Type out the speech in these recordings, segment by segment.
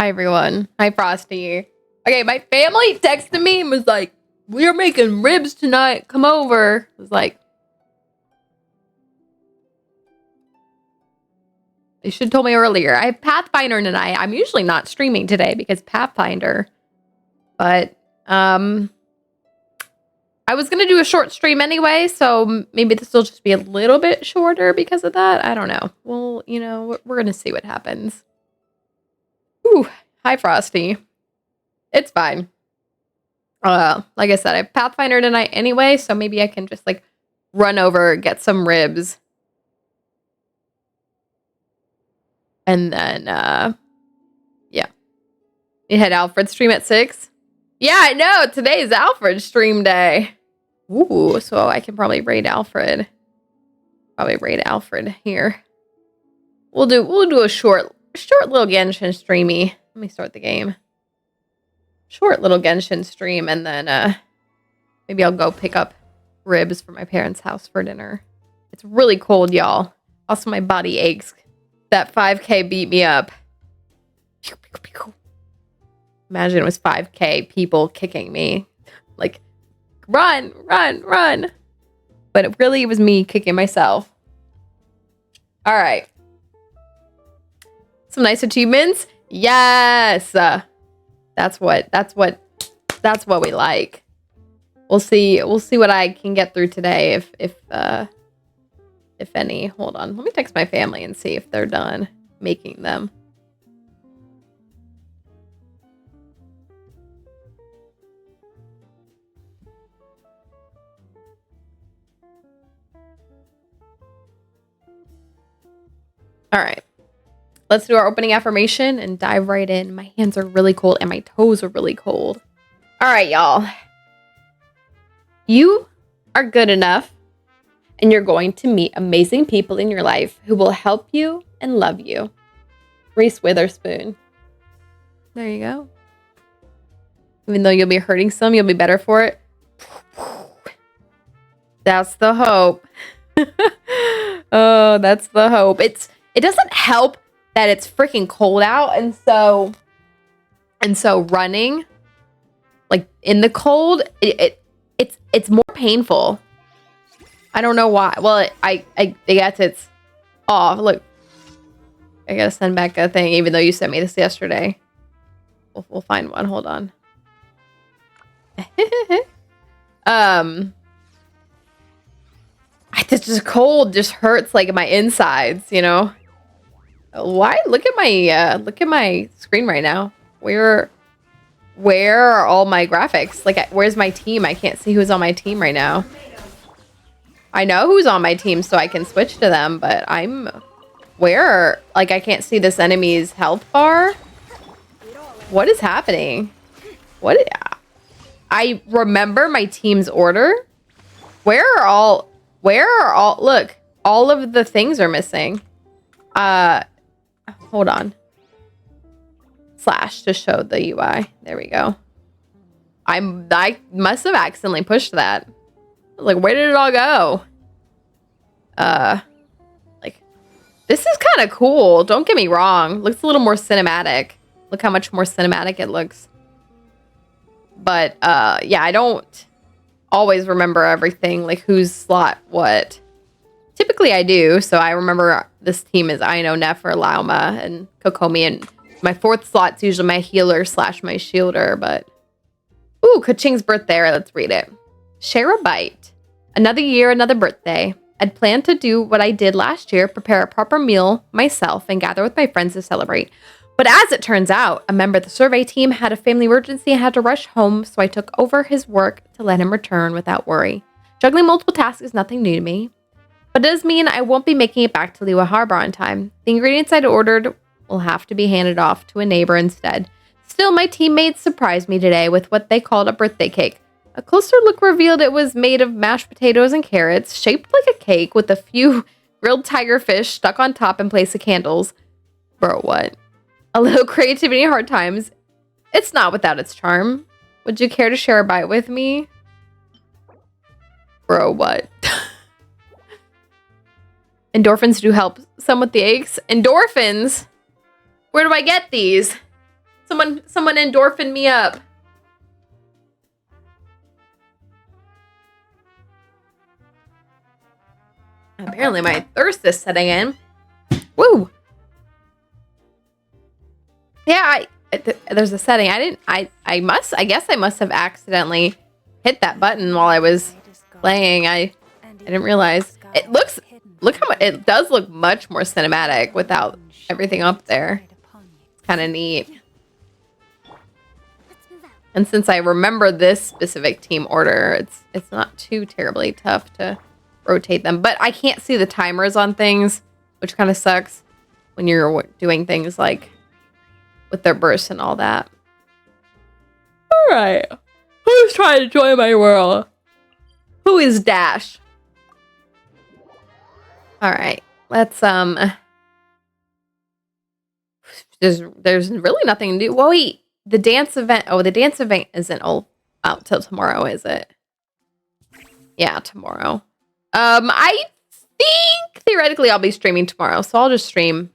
Hi, everyone. Hi, Frosty. Okay, my family texted me and was like, we're making ribs tonight. Come over. I was like, they should have told me earlier. I have Pathfinder tonight. I'm usually not streaming today because Pathfinder. But, I was going to do a short stream anyway, so maybe this will just be a little bit shorter because of that. I don't know. Well, you know, we're going to see what happens. Ooh, hi, Frosty. It's fine. Like I said, I have Pathfinder tonight anyway, so maybe I can just, like, run over, get some ribs. And then, yeah. You had Alfred stream at 6? Yeah, I know. Today is Alfred's stream day. Ooh, so I can probably raid Alfred. Probably raid Alfred here. We'll do a short little Genshin streamy. Let me start the game. Short little Genshin stream, and then maybe I'll go pick up ribs for my parents' house for dinner. It's really cold, y'all. Also, my body aches. That 5K beat me up. Imagine it was 5K people kicking me. Like, run, run, run. But it really was me kicking myself. All right. Some nice achievements. Yes. That's what we like. We'll see what I can get through today if any. Hold on. Let me text my family and see if they're done making them. All right. Let's do our opening affirmation and dive right in. My hands are really cold and my toes are really cold. All right, y'all. You are good enough and you're going to meet amazing people in your life who will help you and love you. Reese Witherspoon. There you go. Even though you'll be hurting some, you'll be better for it. That's the hope. Oh, that's the hope. It doesn't help that it's freaking cold out, and so running like in the cold, it's more painful. I don't know why. Well, I guess it's off. Look, I gotta send back a thing, even though you sent me this yesterday. We'll find one. Hold on. It's just cold. Just hurts like my insides, you know. Why? Look at my screen right now. Where are all my graphics? Like, where's my team? I can't see who's on my team right now. I know who's on my team, so I can switch to them, but like, I can't see this enemy's health bar. What is happening? I remember my team's order. Where are all, look, all of the things are missing. Hold on. / to show the UI. There we go. I must have accidentally pushed that. Like, where did it all go? Like, this is kind of cool. Don't get me wrong. Looks a little more cinematic. Look how much more cinematic it looks. But, yeah, I don't always remember everything. Like, whose slot what. Typically I do, so I remember this team is Aino, Nefer, Lauma, and Kokomi, and my 4th slot's usually my healer / my shielder, but... Ooh, Kaching's birthday. Let's read it. Share a bite. Another year, another birthday. I'd planned to do what I did last year, prepare a proper meal myself, and gather with my friends to celebrate. But as it turns out, a member of the survey team had a family emergency and had to rush home, so I took over his work to let him return without worry. Juggling multiple tasks is nothing new to me. But it does mean I won't be making it back to Liyue Harbor on time. The ingredients I'd ordered will have to be handed off to a neighbor instead. Still, my teammates surprised me today with what they called a birthday cake. A closer look revealed it was made of mashed potatoes and carrots, shaped like a cake with a few grilled tiger fish stuck on top in place of candles. Bro, what? A little creativity in hard times. It's not without its charm. Would you care to share a bite with me? Bro, what? Endorphins do help some with the aches. Endorphins? Where do I get these? Someone endorphin me up. Apparently my thirst is setting in. Woo! Yeah, there's a setting. I guess I must have accidentally hit that button while I was playing. I didn't realize. Look how much, it does look much more cinematic without everything up there. It's kind of neat. And since I remember this specific team order, it's not too terribly tough to rotate them. But I can't see the timers on things, which kind of sucks when you're doing things like with their bursts and all that. All right. Who's trying to join my world? Who is Dash? All right. Let's there's really nothing to do. Well, wait. The dance event. Oh, the dance event isn't all out till tomorrow, is it? Yeah, tomorrow. I think theoretically I'll be streaming tomorrow, so I'll just stream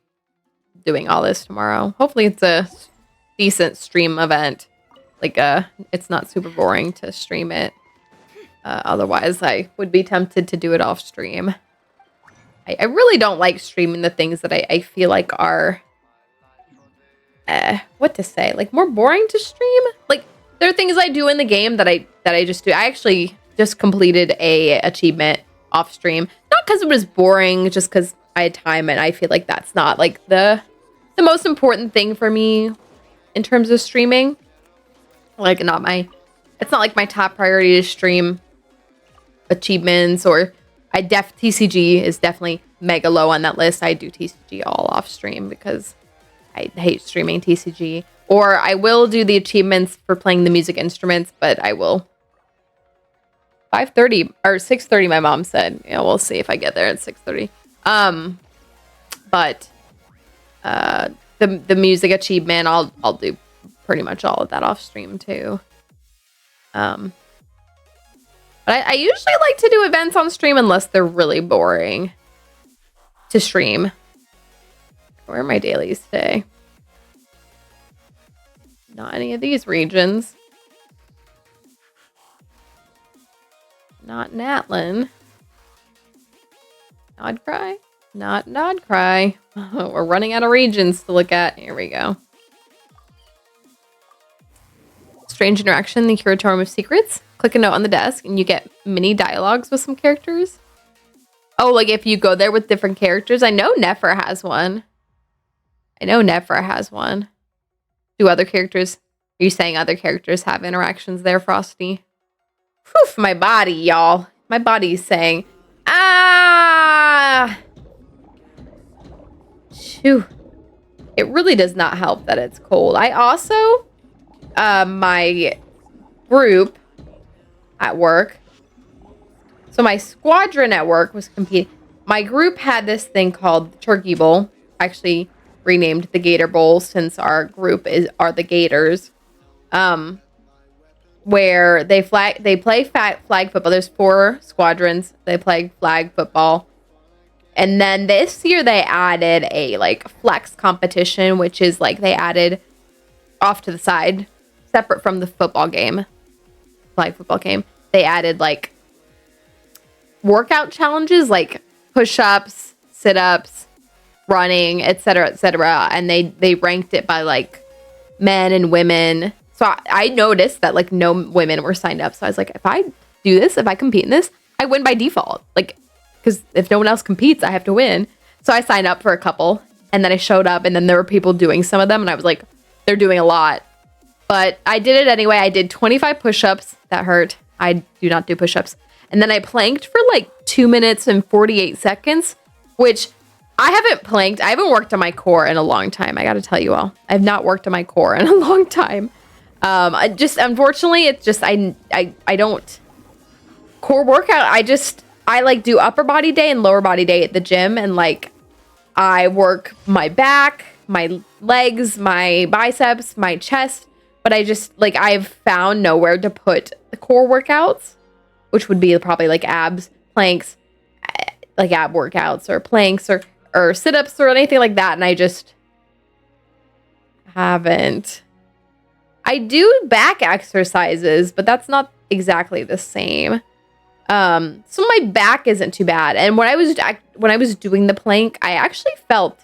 doing all this tomorrow. Hopefully it's a decent stream event. Like, it's not super boring to stream it. Otherwise, I would be tempted to do it off stream. I really don't like streaming the things that I feel like are, what to say, like more boring to stream. Like, there are things I do in the game that I just do. I actually just completed a achievement off stream, not because it was boring, just because I had time, and I feel like that's not like the most important thing for me in terms of streaming. Like, it's not like my top priority to stream achievements, or TCG is definitely mega low on that list. I do TCG all off stream because I hate streaming TCG. Or I will do the achievements for playing the music instruments, but I will 5:30 or 6:30 my mom said. You know, we'll see if I get there at 6:30. But the music achievement, I'll do pretty much all of that off stream too. But I usually like to do events on stream unless they're really boring to stream. Where are my dailies today? Not any of these regions. Not Natlin. Nodcry? Not Nodcry. We're running out of regions to look at. Here we go. Strange interaction in the Curatorium of Secrets. Click a note on the desk and you get mini dialogues with some characters. Oh, like if you go there with different characters. I know Nefer has one. Do other characters... Are you saying other characters have interactions there, Frosty? Whew, my body, y'all. My body's saying, ah! Phew. It really does not help that it's cold. I also, my group at work, so my squadron at work was competing. My group had this thing called the Turkey Bowl, actually renamed the Gator Bowl since our group are the Gators. Where they play flag football. There's 4 squadrons. They play flag football. And then this year they added a like flex competition, which is like they added off to the side, separate from the football game, flag football game. They added like workout challenges like push-ups, sit-ups, running, etc., etc. And they ranked it by like men and women. So I noticed that like no women were signed up. So I was like, if I do this, if I compete in this, I win by default. Like, because if no one else competes, I have to win. So I signed up for a couple, and then I showed up, and then there were people doing some of them, and I was like, they're doing a lot. But I did it anyway. I did 25 push-ups. That hurt. I do not do push-ups. And then I planked for like 2 minutes and 48 seconds, which I haven't planked. I haven't worked on my core in a long time. I got to tell you all. I've not worked on my core in a long time. Unfortunately, it's just, I don't core workout. I like do upper body day and lower body day at the gym. And like, I work my back, my legs, my biceps, my chest, but I just like, I've found nowhere to put the core workouts, which would be probably like abs, planks, like ab workouts or planks or sit-ups or anything like that. And I just haven't I do back exercises, but that's not exactly the same. So my back isn't too bad. And when I was doing the plank, I actually felt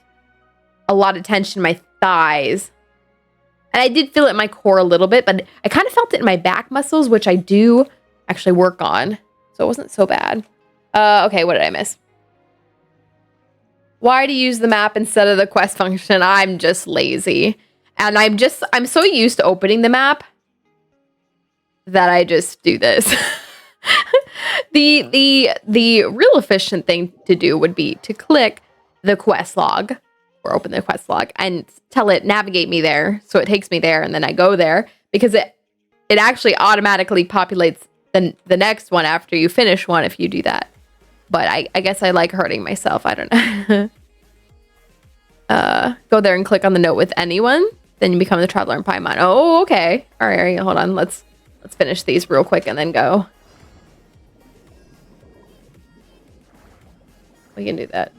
a lot of tension in my thighs. And I did feel it in my core a little bit, but I kind of felt it in my back muscles, which I do actually work on. So it wasn't so bad. Okay, what did I miss? Why to use the map instead of the quest function? I'm just lazy. And I'm so used to opening the map that I just do this. The real efficient thing to do would be to click the quest log or open the quest log and tell it navigate me there. So it takes me there and then I go there because it actually automatically populates the next one after you finish one if you do that. But I guess I like hurting myself. I don't know. Go there and click on the note with anyone. Then you become the traveler in Paimon. Oh, okay. All right, hold on. Let's finish these real quick and then go. We can do that.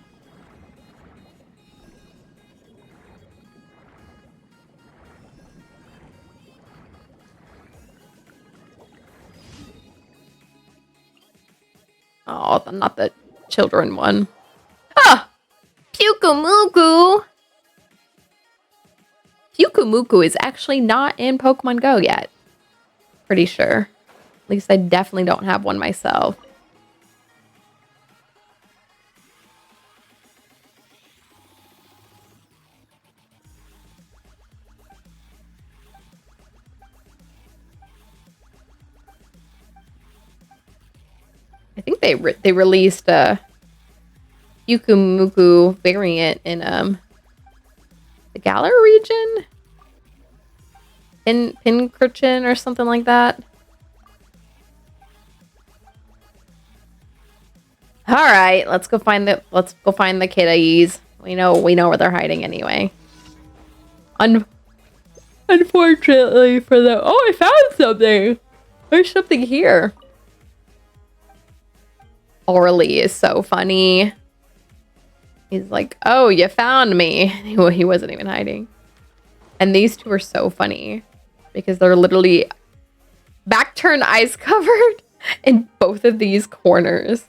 Oh, not the children one. Ah! Pyukumuku! Pyukumuku is actually not in Pokemon Go yet. Pretty sure. At least I definitely don't have one myself. I think they released a Pyukumuku variant in the Galar region, in Pincurchin or something like that. All right, let's go find the kiddies. We know where they're hiding anyway. Unfortunately for them. Oh, I found something. There's something here. Orly is so funny. He's like, oh, you found me. He wasn't even hiding. And these two are so funny because they're literally back turned, eyes covered in both of these corners.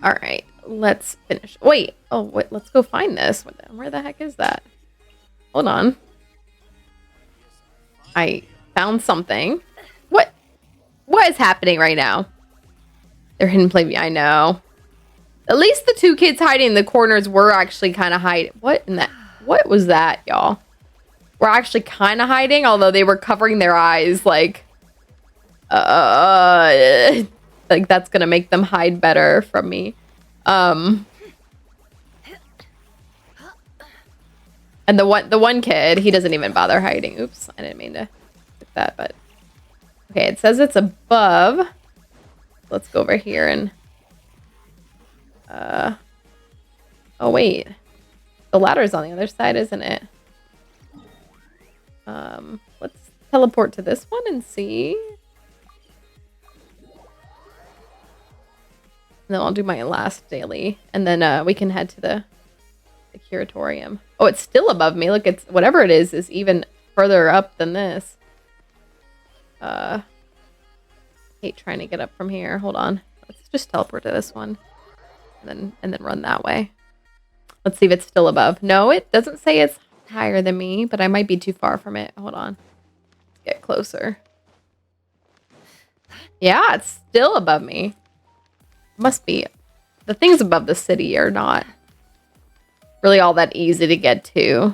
All right, let's finish. Wait, let's go find this. Where the heck is that? Hold on. I found something. What is happening right now? They're hidden play. I know. At least the two kids hiding in the corners were actually kind of hiding. What was that, y'all? We're actually kind of hiding, although they were covering their eyes, like that's gonna make them hide better from me. And the one kid, he doesn't even bother hiding. Oops, I didn't mean to do that, but okay, it says it's above. Let's go over here and oh wait. The ladder's on the other side, isn't it? Let's teleport to this one and see. And then I'll do my last daily. And then we can head to the curatorium. Oh, it's still above me. Look, it's whatever it is even further up than this. Hate trying to get up from here. Hold on. Let's just teleport to this one. And then run that way. Let's see if it's still above. No, it doesn't say it's higher than me, but I might be too far from it. Hold on. Let's get closer. Yeah, it's still above me. Must be. The things above the city are not really all that easy to get to.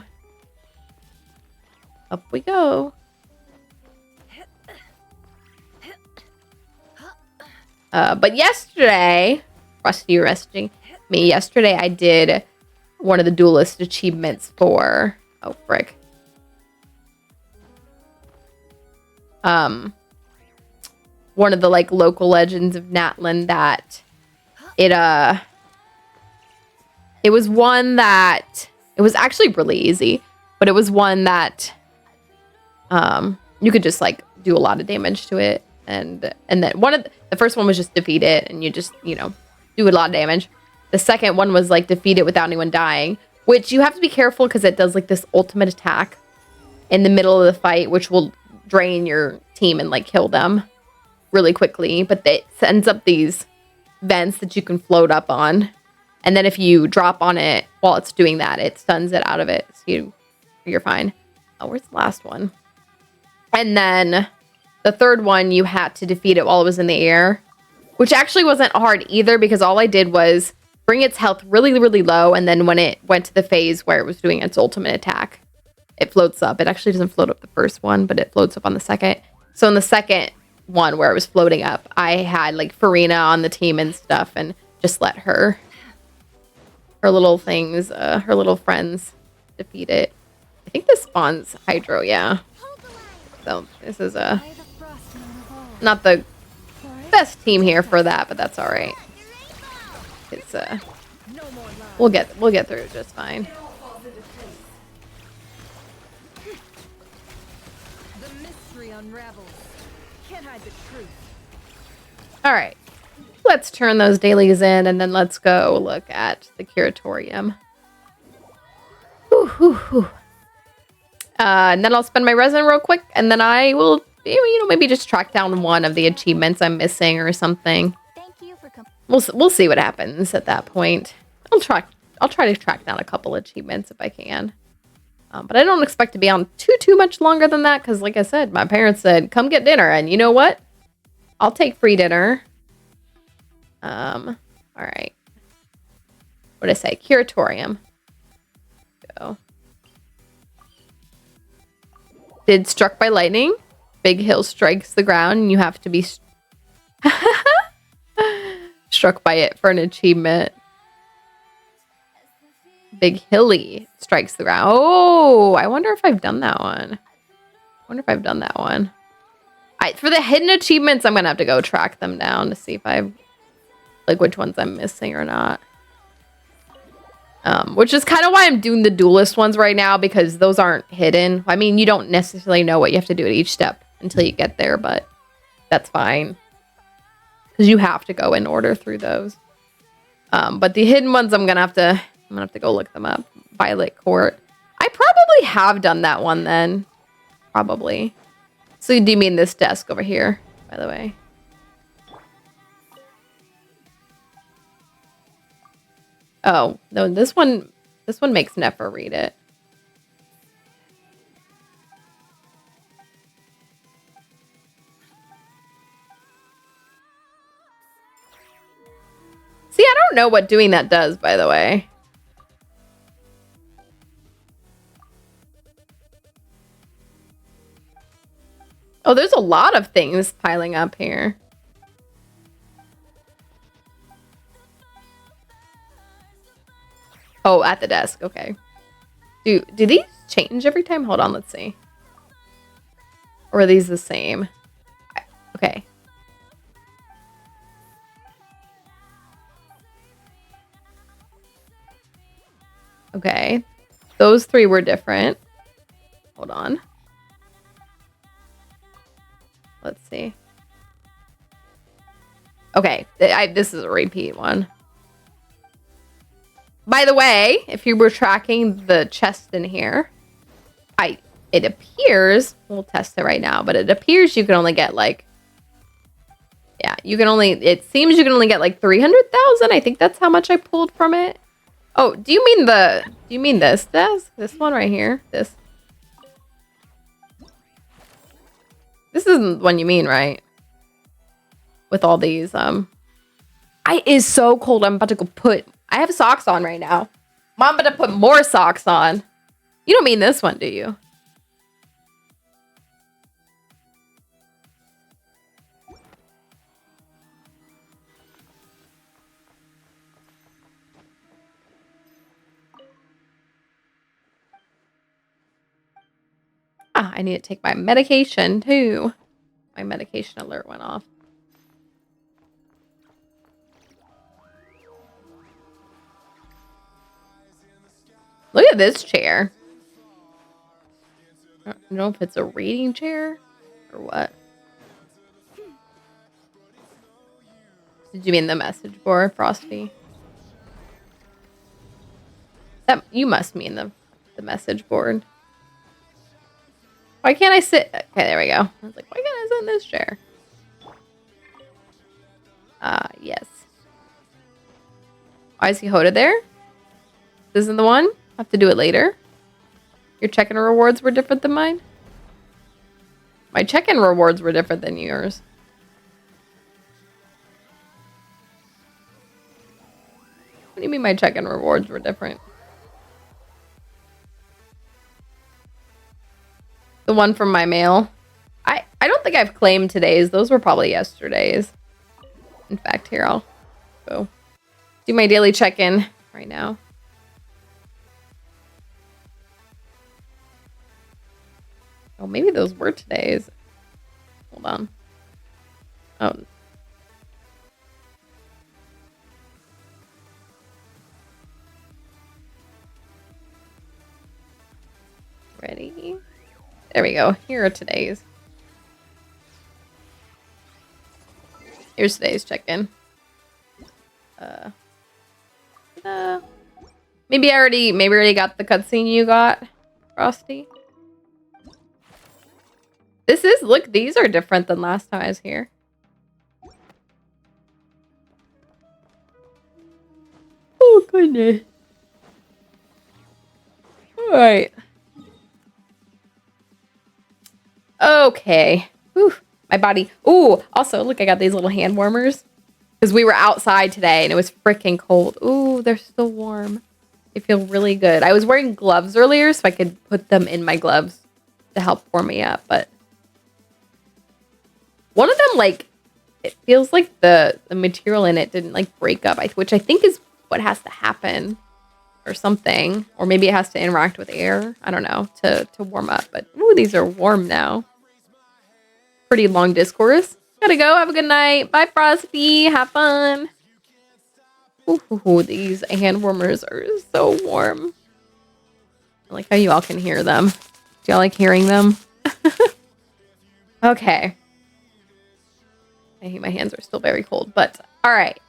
Up we go. But yesterday, Rusty, you're messaging me. Yesterday I did one of the duelist achievements for, oh frick. One of the like local legends of Natlan that it was one that It was actually really easy, but it was one that you could just like do a lot of damage to it, and then the first one was just defeat it, and you just, you know, do a lot of damage. The second one was like defeat it without anyone dying, which you have to be careful because it does like this ultimate attack in the middle of the fight, which will drain your team and like kill them really quickly. But it sends up these vents that you can float up on, and then if you drop on it while it's doing that, it stuns it out of it, so you're fine. Oh, where's the last one? And then the third one, you had to defeat it while it was in the air, which actually wasn't hard either, because all I did was bring its health really, really low, and then when it went to the phase where it was doing its ultimate attack, it floats up. It actually doesn't float up the first one, but it floats up on the second. So in the second one where it was floating up, I had like Farina on the team and stuff, and just let her little things, her little friends defeat it. I think this spawns Hydro, yeah. So this is not the best team here for that, but that's all right. It's we'll get through it just fine. The mystery unravels. Can't hide the truth. All right, let's turn those dailies in, and then let's go look at the curatorium. Whew, whew, whew. And then I'll spend my resin real quick, and then I will, you know, maybe just track down one of the achievements I'm missing or something. Thank you for We'll see what happens at that point. I'll try to track down a couple achievements if I can. But I don't expect to be on too much longer than that, because like I said, my parents said, come get dinner, and you know what? I'll take free dinner. All right. What did I say? Curatorium. Go. Did struck by lightning. Big hill strikes the ground, and you have to be struck by it for an achievement. Big hilly strikes the ground. Oh, I wonder if I've done that one. For the hidden achievements, I'm gonna have to go track them down to see if I've, like, which ones I'm missing or not. Which is kind of why I'm doing the duelist ones right now, because those aren't hidden. I mean, you don't necessarily know what you have to do at each step until you get there, but that's fine, because you have to go in order through those. But the hidden ones, I'm gonna have to go look them up. Violet Court. I probably have done that one then. Probably. So do you mean this desk over here, by the way? Oh, no, this one makes Nefer read it. See, I don't know what doing that does, by the way. Oh, there's a lot of things piling up here. Oh, at the desk. Okay. Do these change every time? Hold on, let's see. Or are these the same? Okay. Okay. Those three were different. Hold on. Let's see. Okay. This is a repeat one. By the way, if you were tracking the chest in here, it appears, we'll test it right now, but it appears you can only get like, yeah, it seems you can only get like 300,000. I think that's how much I pulled from it. Oh, do you mean this desk? This one right here? This isn't the one you mean, right? With all these, it is so cold. I'm about to go I have socks on right now. I'm about to put more socks on. You don't mean this one, do you? Ah, I need to take my medication too. My medication alert went off. Look at this chair. I don't know if it's a reading chair or what. Did you mean the message board, Frosty? That you must mean the message board. Why can't I sit? Okay, there we go. I was like, why can't I sit in this chair? Yes. Why is he hooded there? This isn't the one? I'll have to do it later. Your check-in rewards were different than mine? My check-in rewards were different than yours. What do you mean my check-in rewards were different? The one from my mail. I don't think I've claimed today's. Those were probably yesterday's. In fact, here, I'll go do my daily check-in right now. Oh, maybe those were today's. Hold on. Oh. Ready? There we go. Here are today's. Here's today's check-in. Maybe I already got the cutscene you got, Frosty. Look, these are different than last time I was here. Oh, goodness. All right. Okay. Whew, my body. Ooh, also, look, I got these little hand warmers. Because we were outside today and it was freaking cold. Ooh, they're still warm. They feel really good. I was wearing gloves earlier so I could put them in my gloves to help warm me up. But one of them, like, it feels like the material in it didn't, like, break up. Which I think is what has to happen or something. Or maybe it has to interact with air. I don't know, to warm up. But, ooh, these are warm now. Pretty long discourse. Gotta go. Have a good night. Bye, Frosty. Have fun. Ooh, these hand warmers are so warm. I like how you all can hear them. Do y'all like hearing them? Okay. I hate my hands are still very cold, but all right.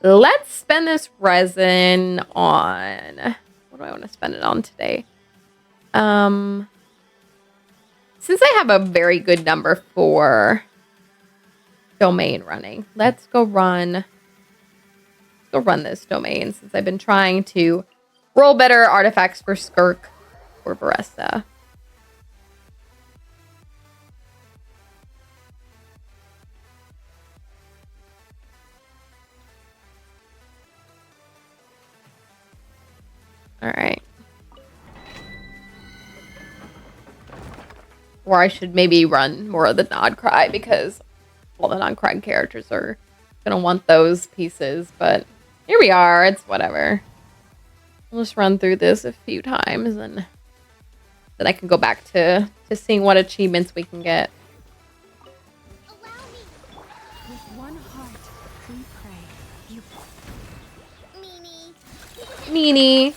Let's spend this resin on... What do I want to spend it on today? Since I have a very good number for domain running, let's go run this domain since I've been trying to roll better artifacts for Skirk or Baresta. All right. Or I should maybe run more of the Nod Cry because all the Nod Cry characters are gonna want those pieces, but here we are. It's whatever. I'll just run through this a few times and then I can go back to seeing what achievements we can get. Allow me. With one heart, we pray. You... Meanie.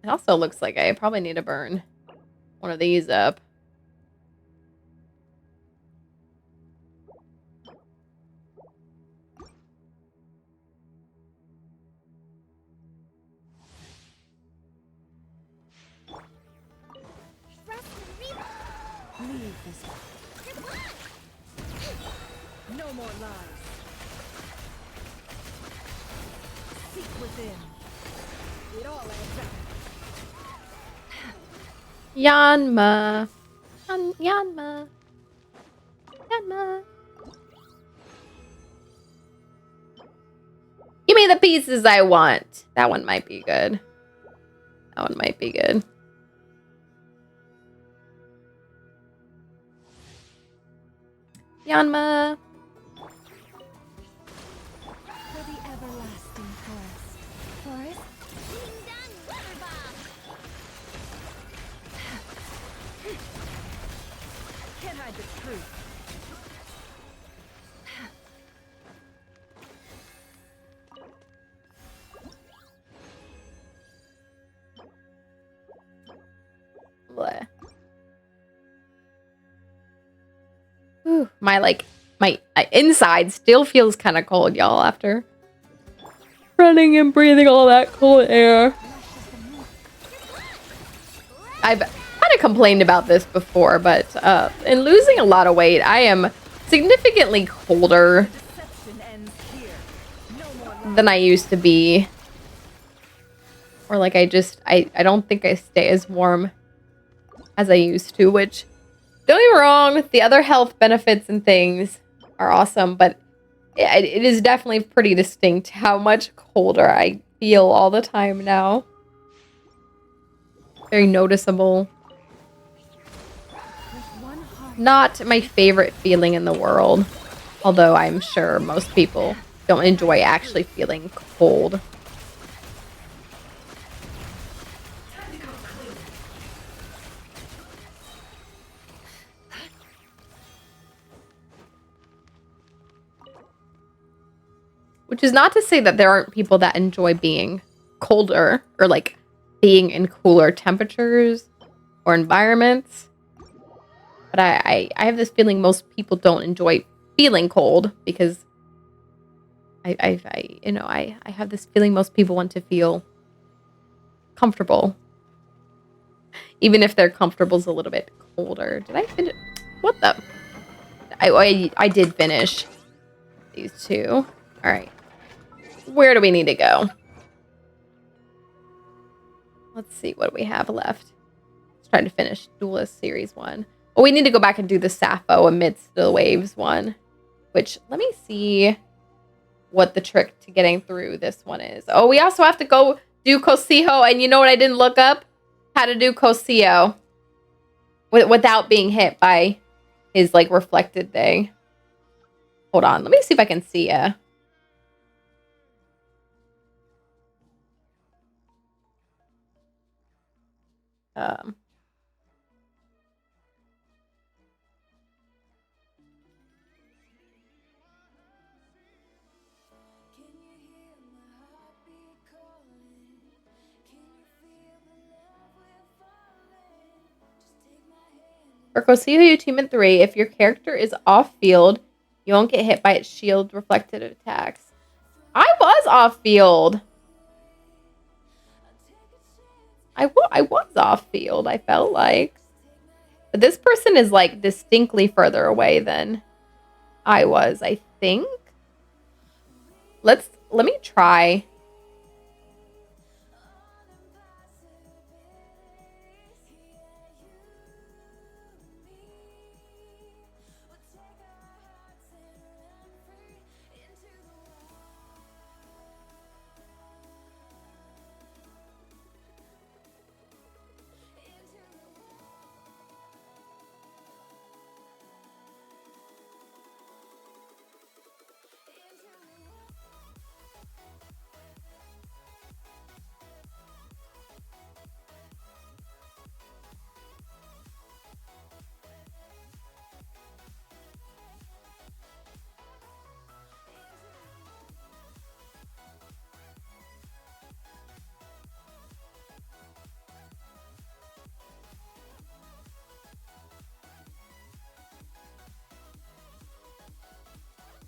It also looks like I probably need to burn one of these up. Leave this. No more lies. Seek within. It all adds up. Yanma. Yanma. Yanma. Give me the pieces I want. That one might be good. That one might be good. Yanma. For the everlasting quest. For can't hide the truth. Bleh. Whew, my inside still feels kind of cold, y'all, after running and breathing all that cold air. I've kind of complained about this before, but in losing a lot of weight, I am significantly colder Deception ends here. No more than I used to be. Or like I don't think I stay as warm as I used to, which, don't get me wrong, the other health benefits and things are awesome, but it is definitely pretty distinct how much colder I feel all the time now. Very noticeable. one heart. Not my favorite feeling in the world, although I'm sure most people don't enjoy actually feeling cold. Which is not to say that there aren't people that enjoy being colder or like being in cooler temperatures or environments. But I have this feeling most people don't enjoy feeling cold because I have this feeling most people want to feel comfortable. Even if their comfortable's a little bit colder. Did I finish? What the? I did finish these two. All right. Where do we need to go? Let's see what we have left. Let's try to finish Duelist Series 1. Oh, we need to go back and do the Sappho Amidst the Waves one. Which, let me see what the trick to getting through this one is. Oh, we also have to go do Cosijo. And you know what I didn't look up? How to do Cosijo. Without being hit by his, like, reflected thing. Hold on. Let me see if I can see ya. For Cosijo, you team in 3. If your character is off-field, you won't get hit by its shield reflected attacks. I was off-field. I was off-field, I felt like. But this person is, like, distinctly further away than I was, I think. Let me try.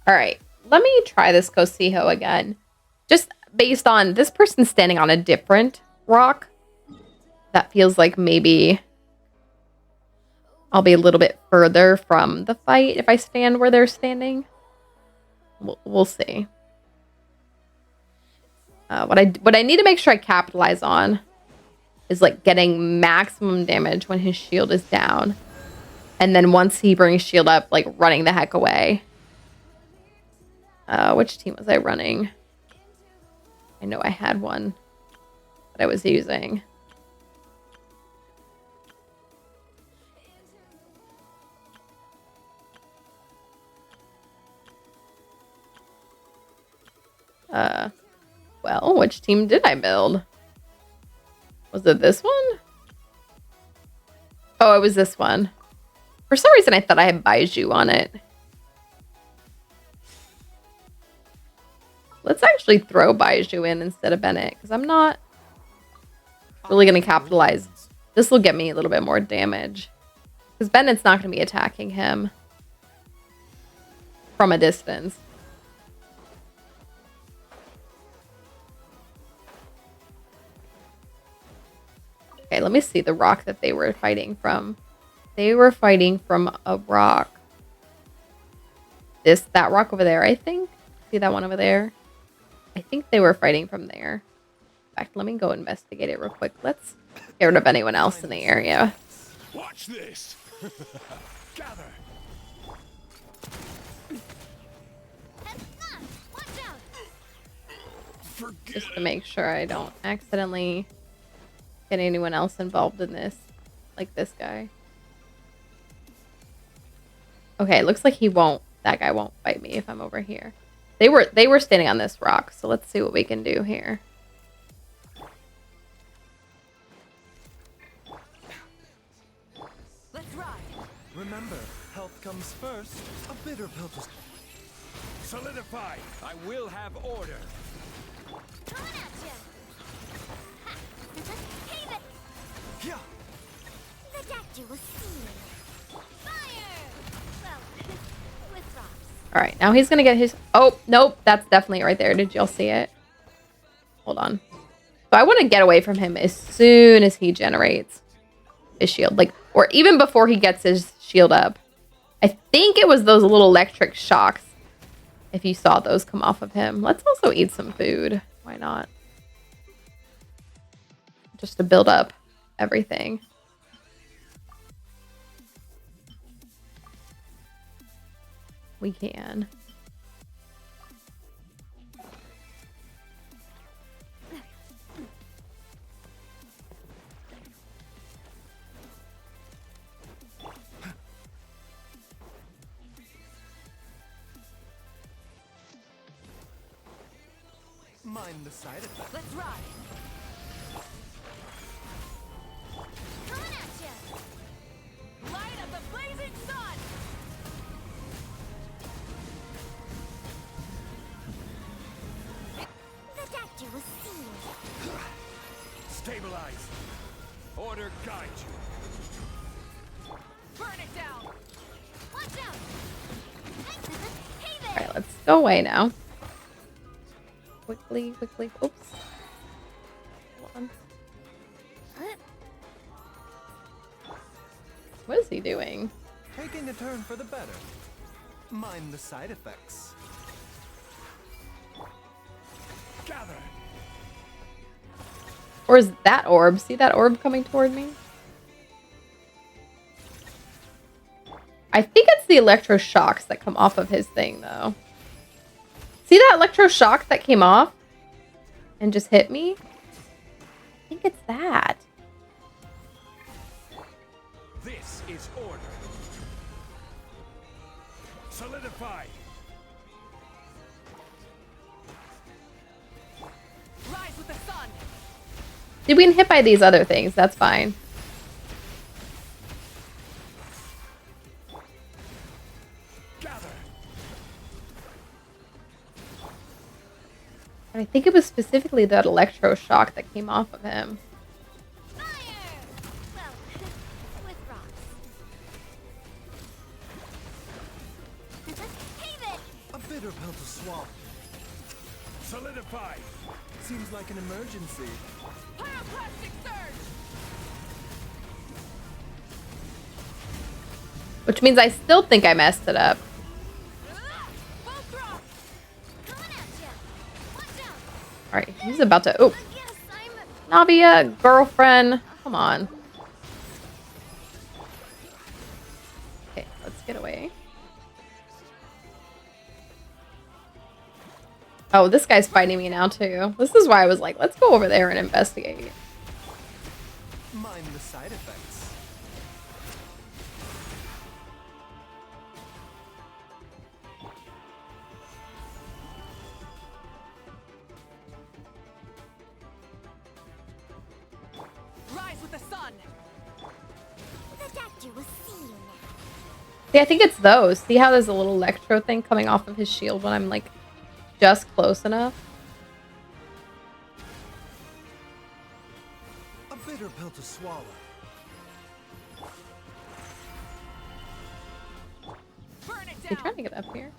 All right, let me try this Cosijo again. Just based on this person standing on a different rock. That feels like maybe I'll be a little bit further from the fight if I stand where they're standing. We'll see. What I need to make sure I capitalize on is like getting maximum damage when his shield is down. And then once he brings shield up, like running the heck away. Which team was I running? I know I had one that I was using. Well, which team did I build? Was it this one? Oh, it was this one. For some reason, I thought I had Baiju on it. Let's actually throw Baiju in instead of Bennett, because I'm not really going to capitalize. This will get me a little bit more damage. Because Bennett's not going to be attacking him from a distance. Okay, let me see the rock that they were fighting from. They were fighting from a rock. That rock over there, I think. See that one over there? I think they were fighting from there. In fact, let me go investigate it real quick. Let's get rid of anyone else in the area. Watch this. Gather. Watch out. Forget Just to make sure I don't accidentally get anyone else involved in this. Like this guy. Okay, it looks like that guy won't fight me if I'm over here. They were standing on this rock, so let's see what we can do here. Let's ride. Remember, health comes first. A bitter pill to Solidify. I will have order. Coming at you. Cave it. Yeah. The doctor was seen. Fire. Well, with rocks. All right, now he's gonna get his. Oh nope, that's definitely right there. Did y'all see it? Hold on. So I want to get away from him as soon as he generates his shield, like, or even before he gets his shield up. I think it was those little electric shocks. If you saw those come off of him. Let's also eat some food. Why not? Just to build up everything. We can. mind the side effects. Let's ride. Coming at you. Light of the blazing sun. The doctor was seen. Stabilize. Order guide you. Burn it down. Watch out. Hey there. All right, let's go away now. Quickly, quickly. Oops. Hold on. What is he doing? Taking a turn for the better. Mind the side effects. Gather. Or is that orb? See that orb coming toward me? I think it's the electroshocks that come off of his thing, though. See that electroshock that came off and just hit me? I think it's that. This is order. Solidify. Rise with the sun. Did we get hit by these other things? That's fine. Gather. And I think it was specifically that electroshock that came off of him. Fire. Well, with rocks. Haven. A bitter pill to swallow. Solidify. Seems like an emergency. Pyroclastic surge. Which means I still think I messed it up. Both rocks. Coming at you. Watch out. Alright, he's about to... Oh, Yes, I'm... Navia, girlfriend. Come on. Okay, let's get away. Oh, this guy's fighting me now, too. This is why I was like, let's go over there and investigate. Mind the side effects. Rise with the sun. The doctor was seen. See, I think it's those. See how there's a little electro thing coming off of his shield when I'm like just close enough? A bitter pill to swallow. Burn it You down. trying to get up here?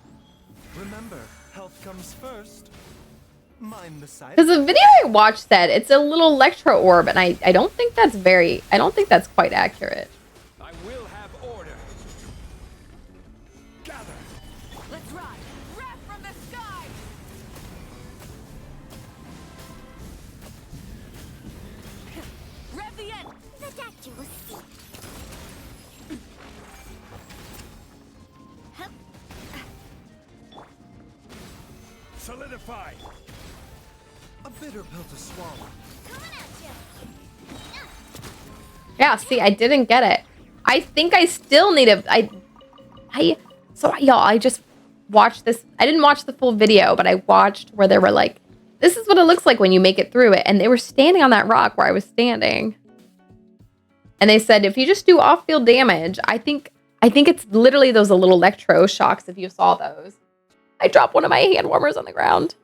Remember, health comes first. Mind the side. Because the video I watched said it's a little electro orb, and I don't think that's quite accurate. I will have order. Gather. Let's ride. Wrath from the sky. Rev the end. Solidify. A bitter pill to swallow. Coming at you. Yeah, see, I didn't get it. I think I still need y'all, I just watched this. I didn't watch the full video, but I watched where they were like, this is what it looks like when you make it through it. And they were standing on that rock where I was standing. And they said, if you just do off-field damage, I think it's literally those little electro shocks, if you saw those. I dropped one of my hand warmers on the ground.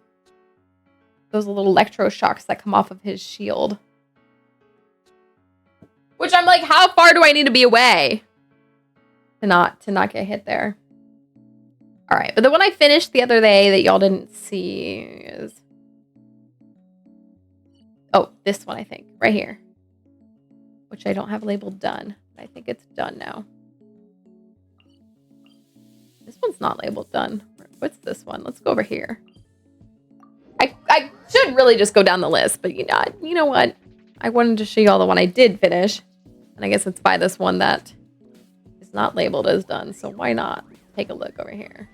Those little electro shocks that come off of his shield. Which I'm like, how far do I need to be away to not get hit there? All right, but the one I finished the other day that y'all didn't see is, oh, this one I think right here, which I don't have labeled done. I think it's done now. This one's not labeled done. What's this one? Let's go over here. I should really just go down the list, but you know what? I wanted to show you all the one I did finish. And I guess it's by this one that is not labeled as done. So why not take a look over here?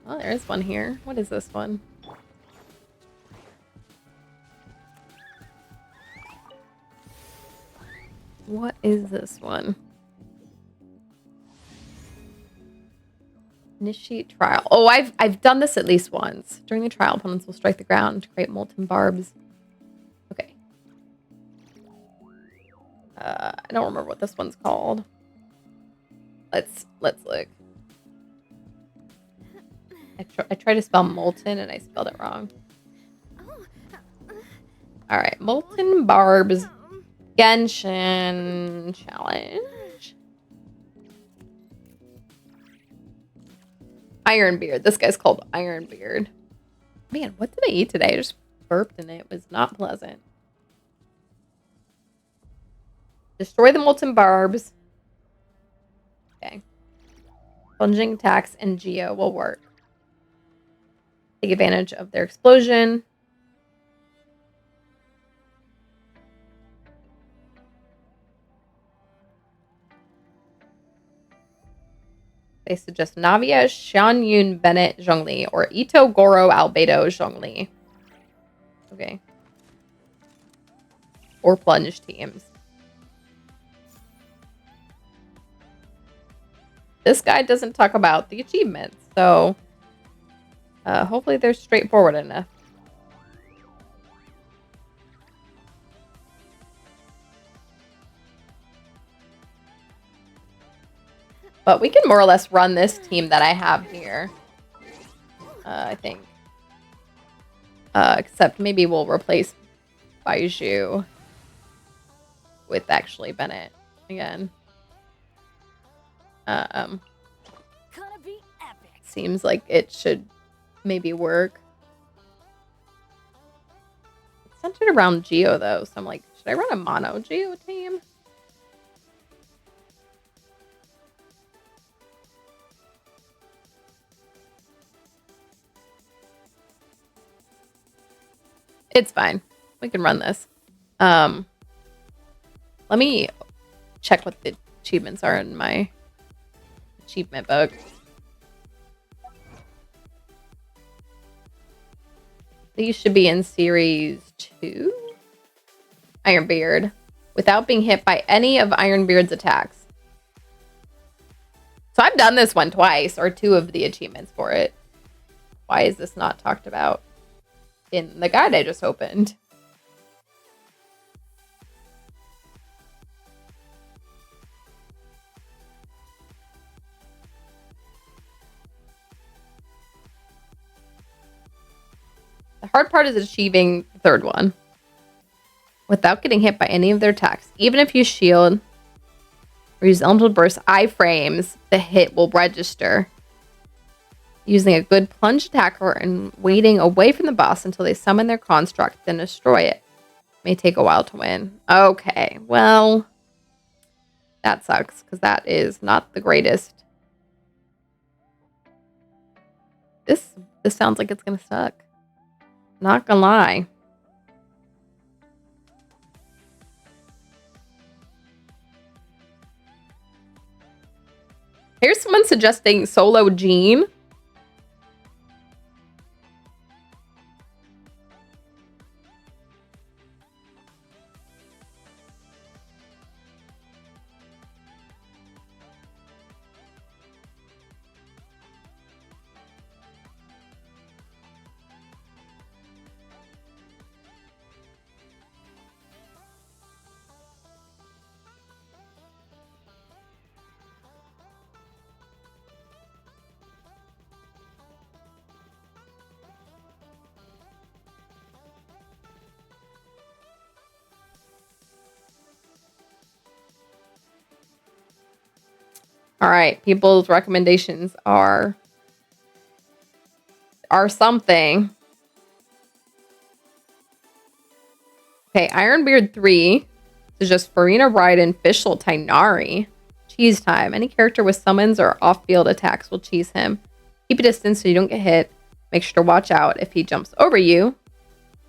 Oh, there is one here. What is this one? What is this one? Initiate trial. Oh, I've done this at least once. During the trial, opponents will strike the ground to create molten barbs. Okay. I don't remember what this one's called. Let's look. I tried to spell molten and I spelled it wrong. All right, molten barbs. Genshin challenge. Ironbeard. This guy's called Ironbeard. Man, what did I eat today? I just burped and it was not pleasant. Destroy the molten barbs. Okay. Plunging attacks and Geo will work. Take advantage of their explosion. They suggest Navia, Xianyun, Bennett, Zhongli, or Ito, Goro, Albedo, Zhongli. Okay. Or plunge teams. This guy doesn't talk about the achievements, so hopefully they're straightforward enough. But we can more or less run this team that I have here. I think. Except maybe we'll replace Baiju with actually Bennett again. Gonna be epic. Seems like it should maybe work. It's centered around Geo though, so I'm like, should I run a mono Geo team? It's fine. We can run this. Let me check what the achievements are in my achievement book. These should be in series 2. Ironbeard. Without being hit by any of Ironbeard's attacks. So I've done this one twice, or 2 of the achievements for it. Why is this not talked about in the guide I just opened? The hard part is achieving the 3rd one without getting hit by any of their attacks. Even if you shield or use elemental burst iframes, the hit will register. Using a good plunge attacker and waiting away from the boss until they summon their construct, then destroy it. May take a while to win. Okay, well, that sucks because that is not the greatest. This sounds like it's gonna suck. Not gonna lie. Here's someone suggesting solo Jean. All right, people's recommendations are something. Okay, Ironbeard 3 is just Farina Raiden, Fischl, Tainari. Cheese time. Any character with summons or off-field attacks will cheese him. Keep a distance so you don't get hit. Make sure to watch out if he jumps over you.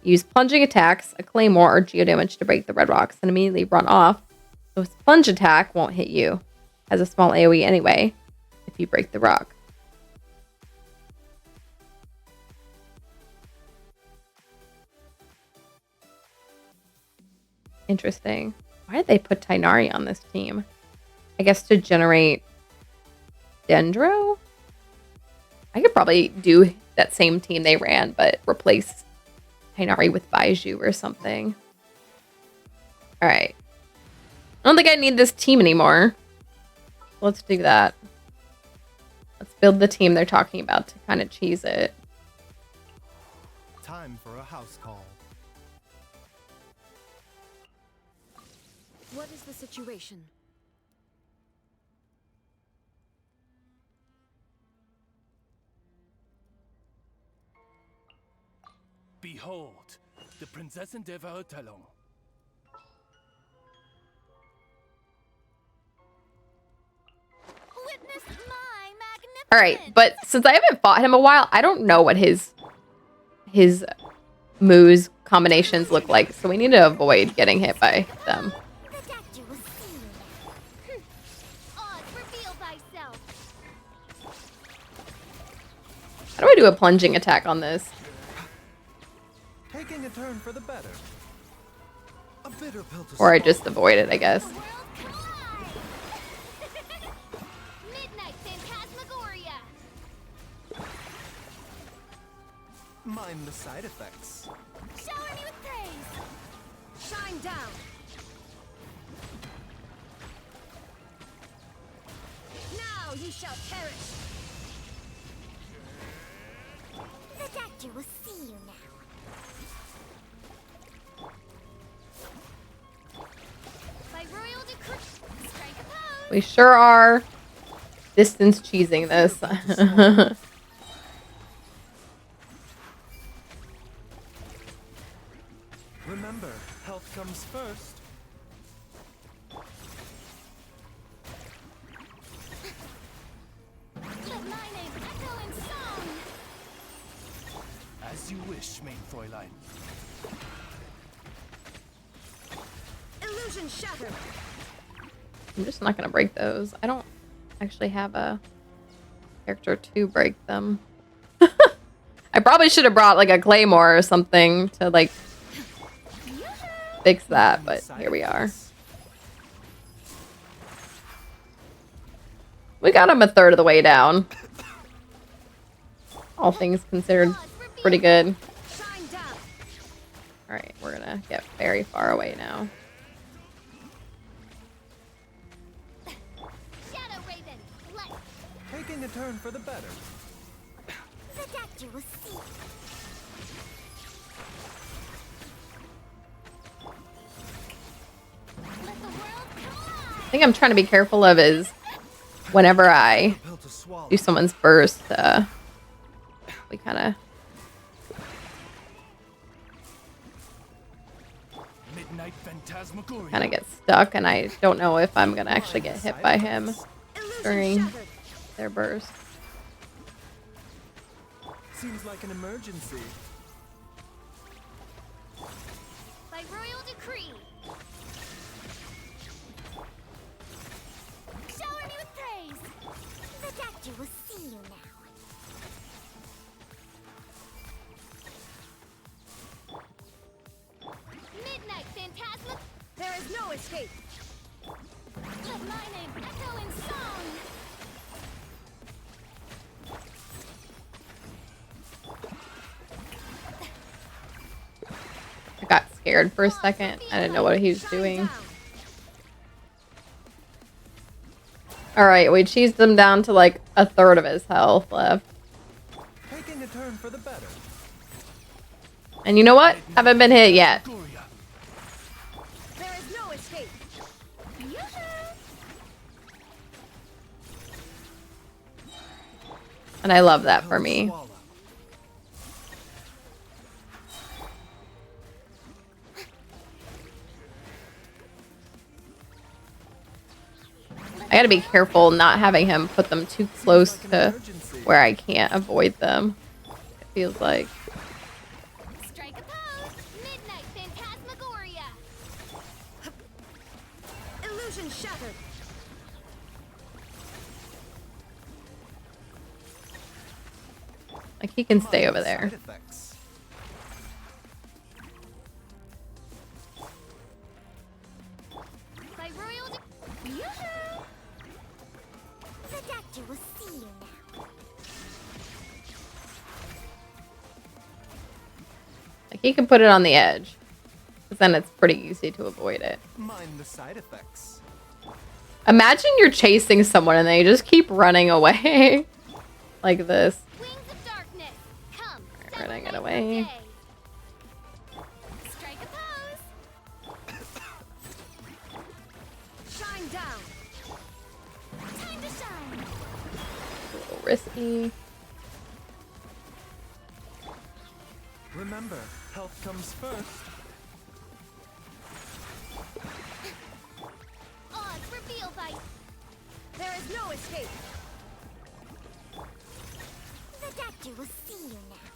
Use plunging attacks, a claymore, or geodamage to break the red rocks, and immediately run off. So his plunge attack won't hit you. Has a small AoE anyway, if you break the rock. Interesting. Why did they put Tainari on this team? I guess to generate Dendro? I could probably do that same team they ran, but replace Tainari with Baiju or something. Alright. I don't think I need this team anymore. Let's do that. Let's build the team they're talking about to kind of cheese it. Time for a house call. What is the situation? Behold, the Prinzessin der Verurteilung. Witness my magnificence. All right, but since I haven't fought him a while, I don't know what his moves combinations look like, so we need to avoid getting hit by them. The doctor will see you now. Odds reveal thyself. How do I do a plunging attack on this? Taking a turn for the better. A bitter pill to Or I swallow. just avoid it, I guess. The world collide. Midnight Phantasmagoria. Mind the side effects. Shower me with praise. Shine down. Now you shall perish. The doctor will see you now. By royal decree, strike a pose. We sure are distance cheesing this. Remember, health comes first. Let my name echo in song. As you wish, main Fräulein. Illusion shattered. I'm just not gonna break those. I don't actually have a character to break them. I probably should have brought like a claymore or something to like fix that, but here we are. We got him a third of the way down. All things considered, pretty good. Shine down. Alright, we're gonna get very far away now. Shadow Raven. Let Taking a turn for the better. the doctor will see. Let the world collide. I think I'm trying to be careful of is whenever I Pill to swallow. do someone's burst, we kind of Midnight Phantasmagoria. get stuck, and I don't know if I'm gonna actually get hit by him Illusion during shattered. their burst. Seems like an emergency. By royal decree. Shower me with praise. The doctor will see you now. Midnight Phantasma. There is no escape. Let my name echo in song. I got scared for a second. I didn't know what he was doing. Alright, we cheesed him down to like a third of his health left. Taking a turn for the better. And you know what? Haven't been hit yet. Phantasmagoria. There is no escape. Yoo-hoo! And I love that for Pill to me. swallow. I gotta be careful not having him put them too close Seems like to an emergency. where I can't avoid them. It feels like. Strike a pose. Midnight Phantasmagoria. Illusion shattered. Like he can stay Mind over the there. side effects. By royal Yoo-hoo! The doctor will see you now. Like he can put it on the edge. Because then it's pretty easy to avoid it. Mind the side effects. Imagine you're chasing someone and they just keep running away. Like this. Wings of darkness. Come. Alright, running it celebrate away. the day. Strike a pose. Shine down. Time to shine. A little risky. Remember, health comes first. Odds reveal by. There is no escape. The doctor will see you now.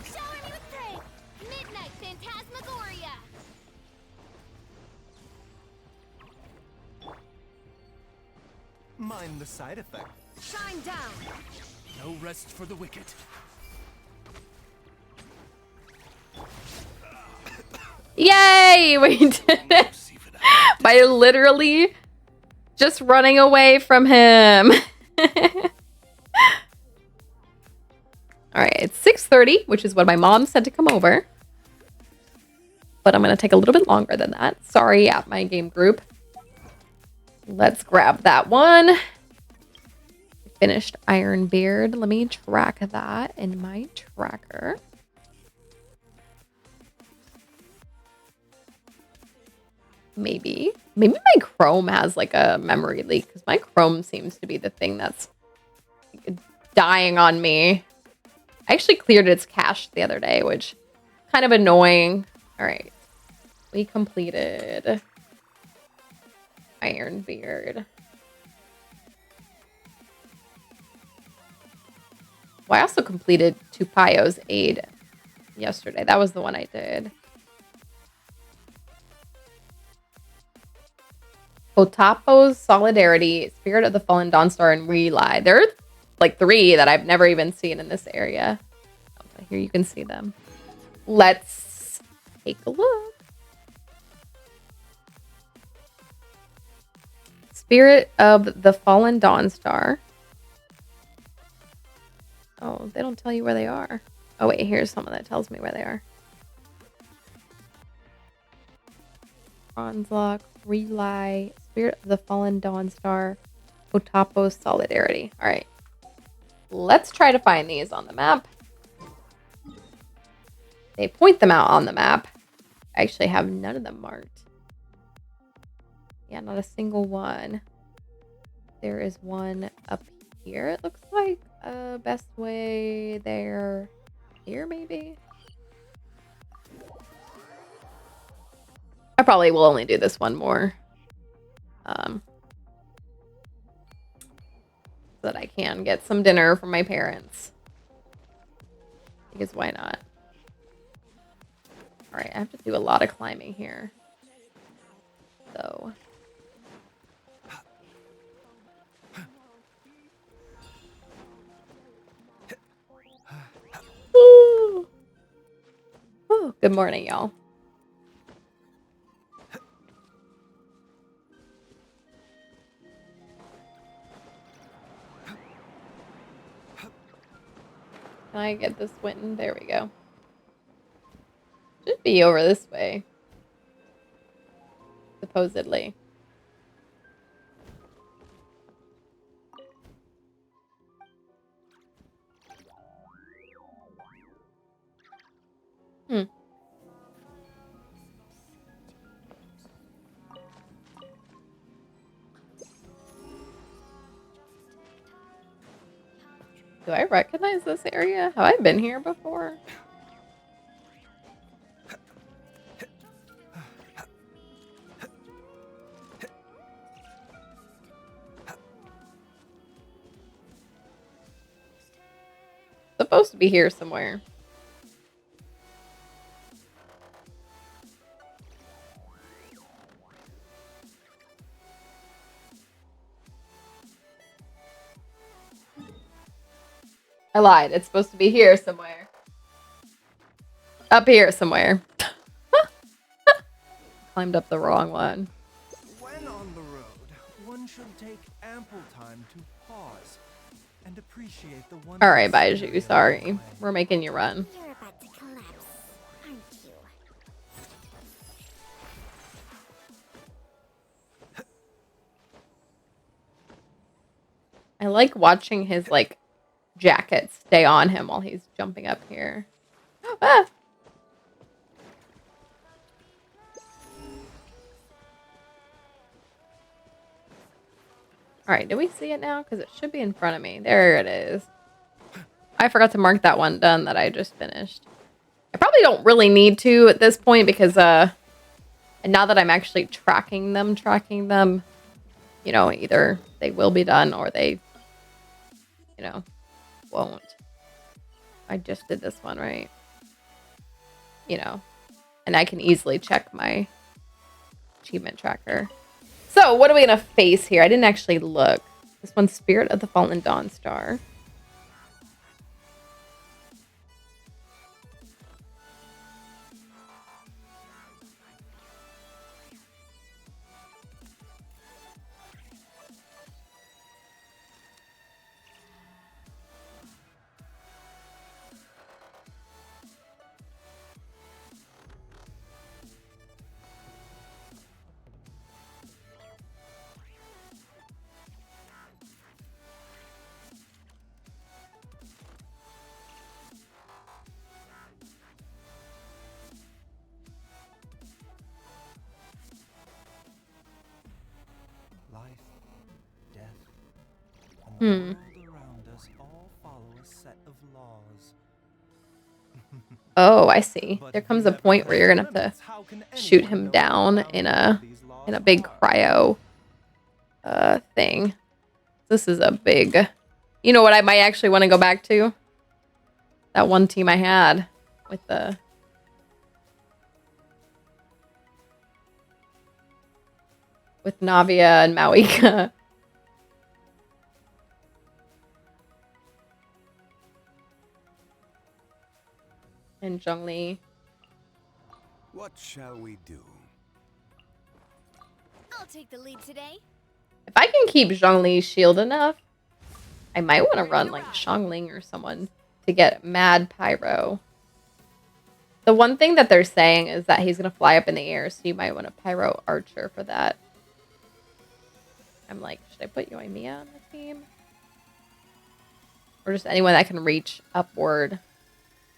Shower me with praise. Midnight Phantasmagoria. Mind the side effect. Shine down. No rest for the wicked. Yay! We did it! See for that. By literally just running away from him. Alright, it's 6:30, which is when my mom said to come over. But I'm going to take a little bit longer than that. Sorry, at my game group. Let's grab that one. Finished Iron Beard. Let me track that in my tracker. Maybe my Chrome has like a memory leak because my Chrome seems to be the thing that's dying on me. I actually cleared its cache the other day, which kind of annoying. All right, we completed Iron Beard. Well, I also completed Tupayo's Aid yesterday. That was the one I did. Otapo's Solidarity, Spirit of the Fallen Dawnstar, and Rely. There are like 3 that I've never even seen in this area. Okay, here you can see them. Let's take a look. Spirit of the Fallen Dawn Star. Oh, they don't tell you where they are. Oh wait, here's someone that tells me where they are. Bronze Lock, Relay, Spirit of the Fallen Dawn Star, Otapos Solidarity. All right, let's try to find these on the map. They point them out on the map. I actually have none of them marked. Yeah, not a single one. There is one up here, it looks like. Best way there. Here, maybe? I probably will only do this one more. So that I can get some dinner from my parents. Because why not? Alright, I have to do a lot of climbing here. So... Ooh. Oh, good morning, y'all. Can I get this Winton? There we go. Should be over this way. Supposedly. Hmm. Do I recognize this area? Have I been here before? Supposed to be here somewhere. I lied. It's supposed to be here somewhere. Up here somewhere. Climbed up the wrong one. When on the road, one should take ample time to pause and appreciate the one. All right, Baiju. Sorry. We're making you run. You're about to collapse, aren't you? I like watching his, like, jacket stay on him while he's jumping up here. Ah! All right, do we see it now? Because it should be in front of me. There it is. I forgot to mark that one done that I just finished. I probably don't really need to at this point because now that I'm actually tracking them, you know, either they will be done or they, you know, won't. I just did this one, right? You know, and I can easily check my achievement tracker. So, what are we going to face here? I didn't actually look. This one's Spirit of the Fallen Dawn Star. Life, death, and the world around us all follow a set of laws. Oh, I see. But There if comes you a have point where you're going to have limits, to how can shoot anyone him know down how in valid a these laws big are? cryo thing. This is a big... You know what I might actually want to go back to? That one team I had with the... with Navia and Mauika. And Zhongli. What shall we do? I'll take the lead today. If I can keep Zhongli's shield enough, I might want to run like Xiangling or someone to get mad pyro. The one thing that they're saying is that he's going to fly up in the air, so you might want a pyro archer for that. I'm like, should I put Yoimiya on the team? Or just anyone that can reach upward.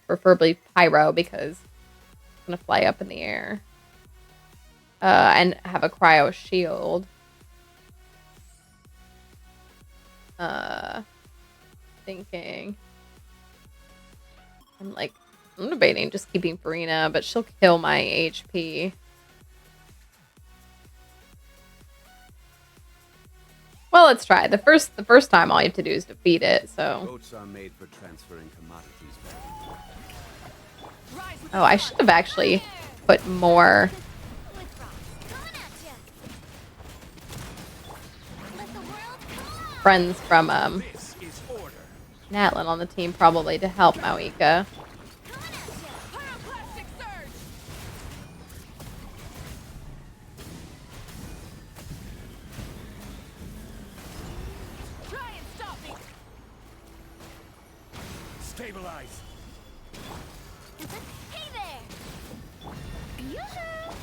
Preferably pyro, because it's going to fly up in the air. And have a cryo shield. Thinking. I'm debating just keeping Farina, but she'll kill my HP. Well, let's try. The first time all you have to do is defeat it, so. Boats are made for transferring commodities back. Oh, I should have actually put more friends from This is order. Natlin on the team probably to help Mawika. Stabilize. Hey there! Yoo-hoo!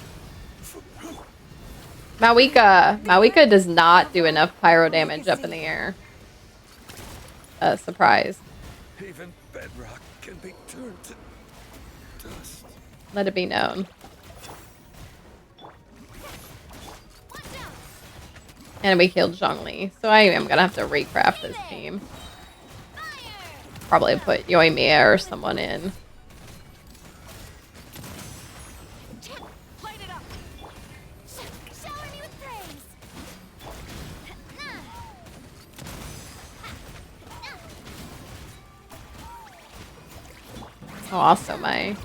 Mawika does not do enough pyro damage up in the air. Surprise. Even bedrock can be turned to dust. Let it be known. And we killed Zhongli, so I am gonna have to recraft this team. Probably put Yoimiya or someone in. Light it up. Shower me with praise. Oh, also my...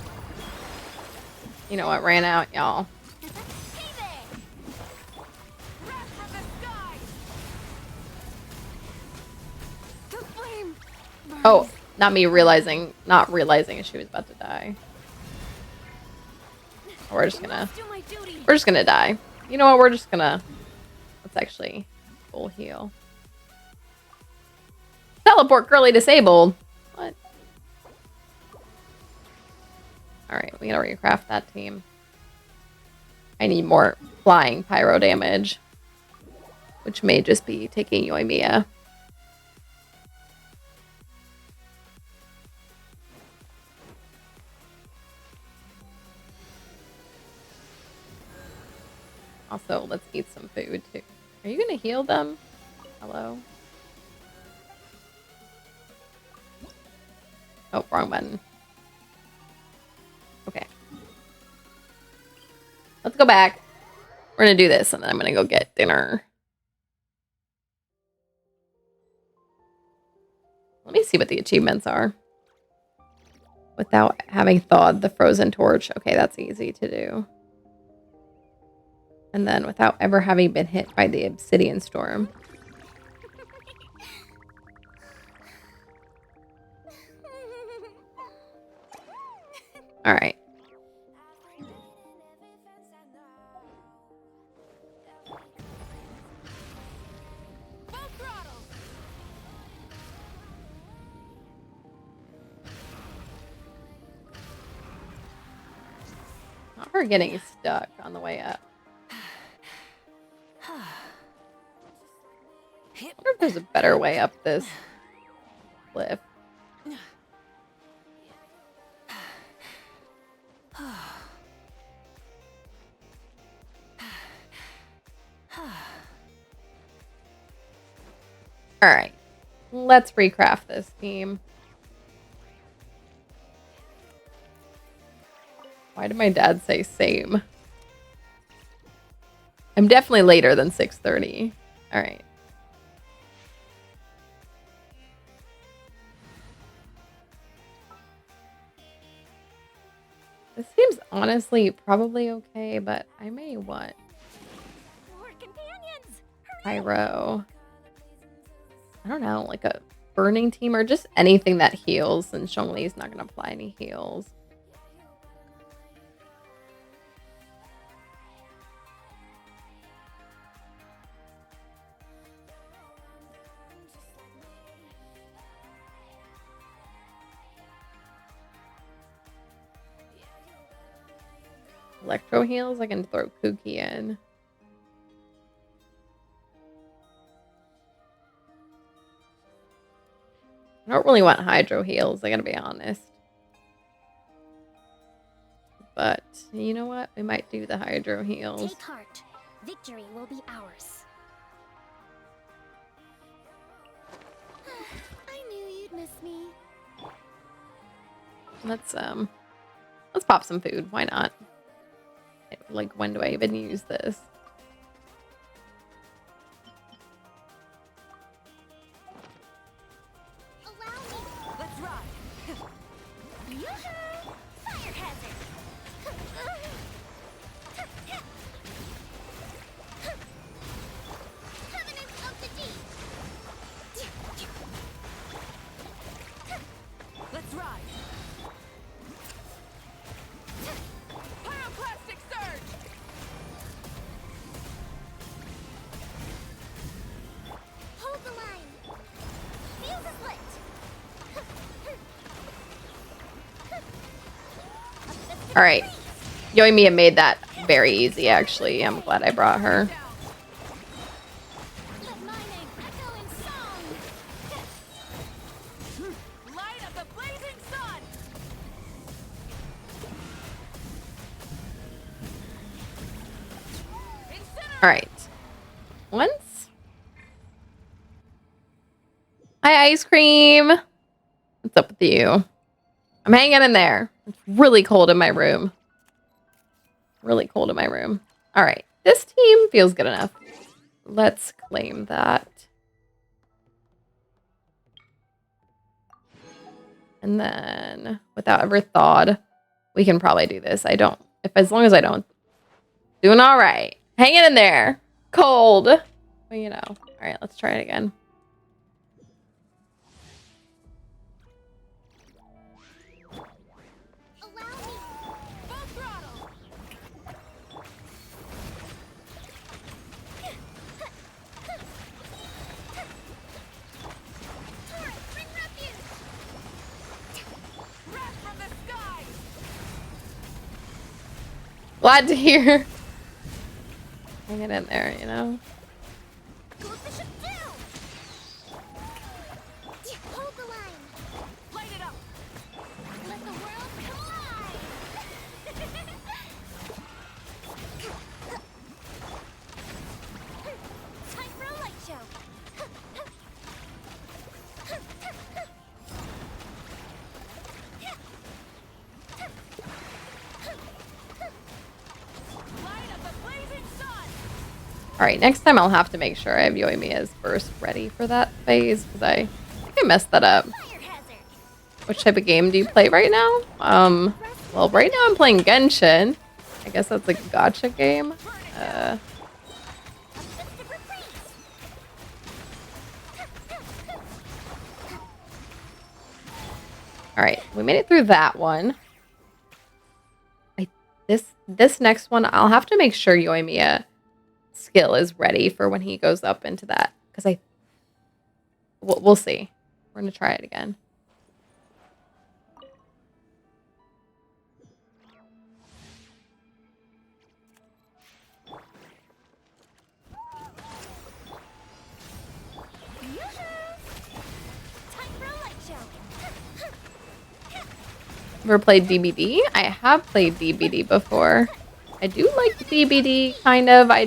You know what, ran out, y'all. Hey there! Wrath from the sky! The flame burns. Oh, not realizing she was about to die. We're just gonna Do my duty. die. You know what, let's actually full heal. Teleport currently disabled. What? Alright, we gotta recraft that team. I need more flying pyro damage. Which may just be taking Yoimiya. Also, let's eat some food too. Are you gonna heal them? Hello? Oh, wrong button. Okay. Let's go back. We're gonna do this and then I'm gonna go get dinner. Let me see what the achievements are. Without having thawed the frozen torch. Okay, that's easy to do. And then without ever having been hit by the obsidian storm. All right. Full throttle. Not her getting stuck on the way up. I wonder if there's a better way up this cliff. All right, let's recraft this team. Why did my dad say same? I'm definitely later than 6:30. All right. This seems honestly probably okay, but I may want More companions. pyro. I don't know, like a burning team or just anything that heals, since Zhongli's not going to apply any heals. electro heals, I can throw Kooky in. I don't really want hydro heals, I gotta be honest. But you know what? We might do the hydro heals. Take heart. Victory will be ours. I knew you'd miss me. Let's pop some food. Why not? Like, when do I even use this? Allow me. Let's ride. Yoo-hoo! Fire hazard. Covenant of the deep. Let's ride. Pyroclastic surge. Hold the line. Fuse is lit. All right. Yoimiya made that very easy, actually. I'm glad I brought her. Let my name echo in song. Light of the blazing sun. All right. Once. Hi, ice cream. What's up with you? I'm hanging in there. It's really cold in my room. Really cold in my room. All right. This team feels good enough. Let's claim that. And then, without ever thought, we can probably do this. As long as I don't. Doing all right. Hanging in there. Cold. Well, you know. All right, let's try it again. Allow me. Full throttle. Turret, bring refuge. Wrath from the sky. Glad to hear. Hanging in there, you know. Bishop down. Hold the line. Light it up. Let the world collide. Time for a light show. Light of the blazing sun. All right, next time I'll have to make sure I have Yoimiya's burst ready for that phase because I think I messed that up. Fire hazard. Which type of game do you play right now? Well, right now I'm playing Genshin. I guess that's a gacha game. A festive reprise. All right, we made it through that one. This next one, I'll have to make sure Yoimiya skill is ready for when he goes up into that because we'll see. We're gonna try it again. Time for a light show. Ever played DBD? I have played DBD before. I do like DBD, kind of. I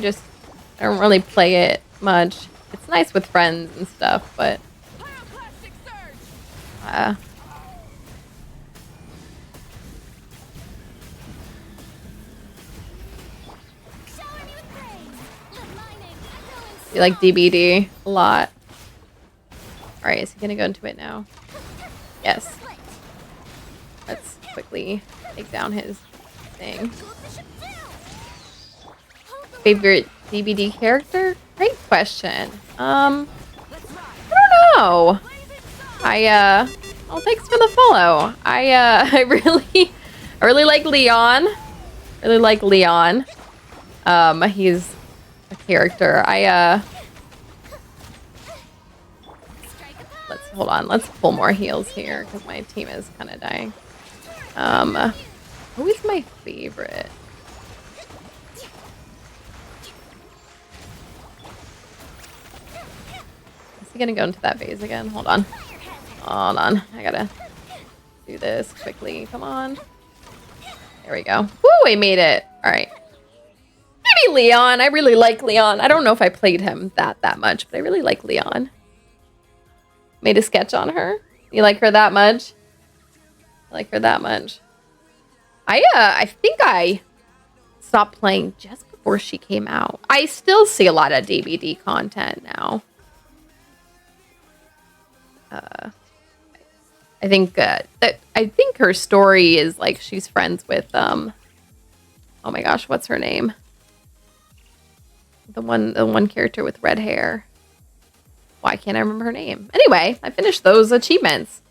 don't really play it much. It's nice with friends and stuff, but Pyroclastic surge. Shower me with praise. Let my name echo in I like DBD a lot. All right, is he gonna go into it now? Yes. split. Let's quickly take down his thing. Bishop down. Hold the Favorite DBD character? Great question. Let's ride. I don't know. Blazing sun. Oh, thanks for the follow. I really like Leon. Really like Leon. He's a character. Strike a pose. Let's hold on. Let's pull more heals here because my team is kind of dying. Who is my favorite? he gonna go into that phase again? Hold on. Hold on. I gotta do this quickly. Come on. There we go. Woo, we made it. All right. Maybe Leon. I really like Leon. I don't know if I played him that much, but I really like Leon. Made a sketch on her. You like her that much? I like her that much. I think I stopped playing just before she came out. I still see a lot of DBD content now. I think her story is like she's friends with oh my gosh, what's her name? The one character with red hair. Why can't I remember her name? Anyway, I finished those achievements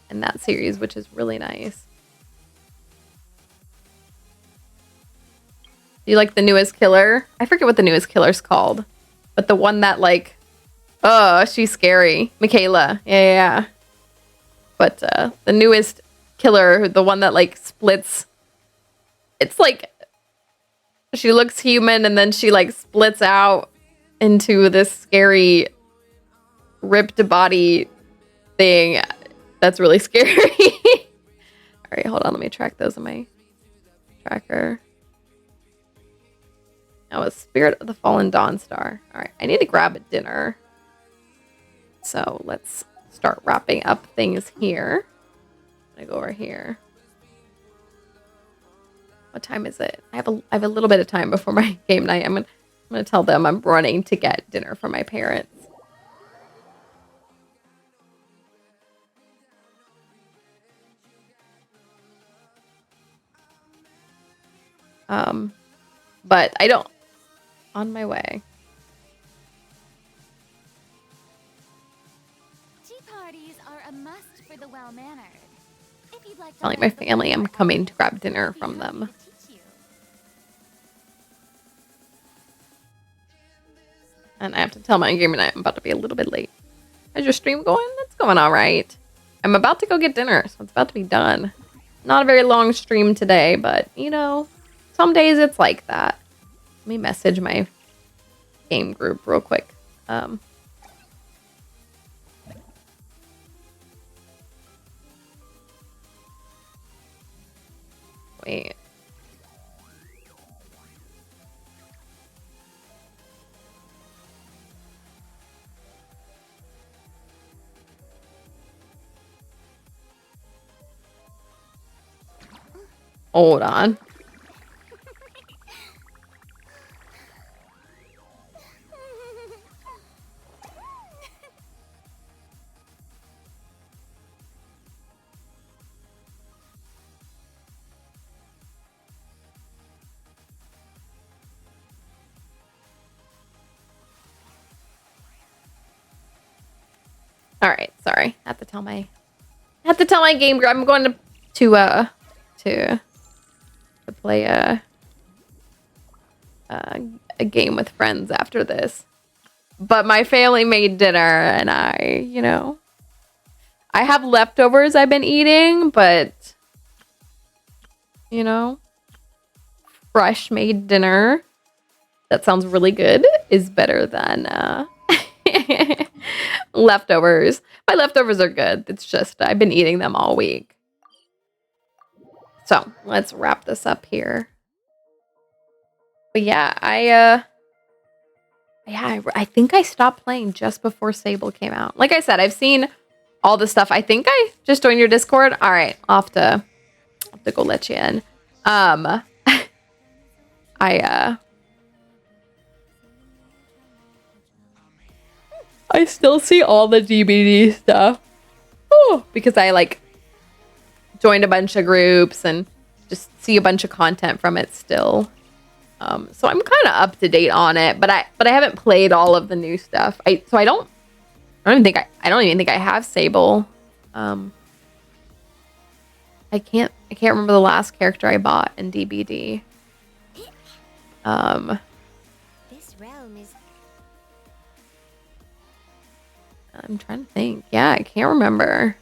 in that series, which is really nice. Do you like the newest killer? I forget what the newest killer's called, but the one that like, oh, she's scary. Michaela. Yeah. But the newest killer, the one that like splits, it's like she looks human and then she like splits out into this scary ripped body thing. That's really scary. All right, hold on. Let me track those in my tracker. Now a Spirit of the Fallen Dawn Star. All right, I need to grab a dinner. So let's start wrapping up things here. I'm gonna go over here. What time is it? I have a little bit of time before my game night. I'm gonna tell them I'm running to get dinner for my parents. But I don't. On my way. Tea parties are a must for the well-mannered. If you'd like to Telling my family I'm coming to grab dinner from them. And I have to tell my game night I'm about to be a little bit late. How's your stream going? It's going all right. I'm about to go get dinner, so it's about to be done. Not a very long stream today, but you know, some days it's like that. Let me message my game group real quick. Wait. Hold on. All right, sorry. I have to tell my game group I'm going to play a game with friends after this. But my family made dinner and I, you know, I have leftovers I've been eating, but you know, fresh made dinner that sounds really good is better than leftovers. My leftovers are good. It's just I've been eating them all week. So let's wrap this up here. But yeah, I think I stopped playing just before Sable came out. Like I said, I've seen all the stuff. I think I just joined your Discord. All right, I'll have to go let you in. I still see all the DBD stuff. Oh, because I like joined a bunch of groups and just see a bunch of content from it still. So I'm kind of up to date on it, but I haven't played all of the new stuff. I don't even think I have Sable. I can't remember the last character I bought in DBD. This realm is I'm trying to think. Yeah, I can't remember.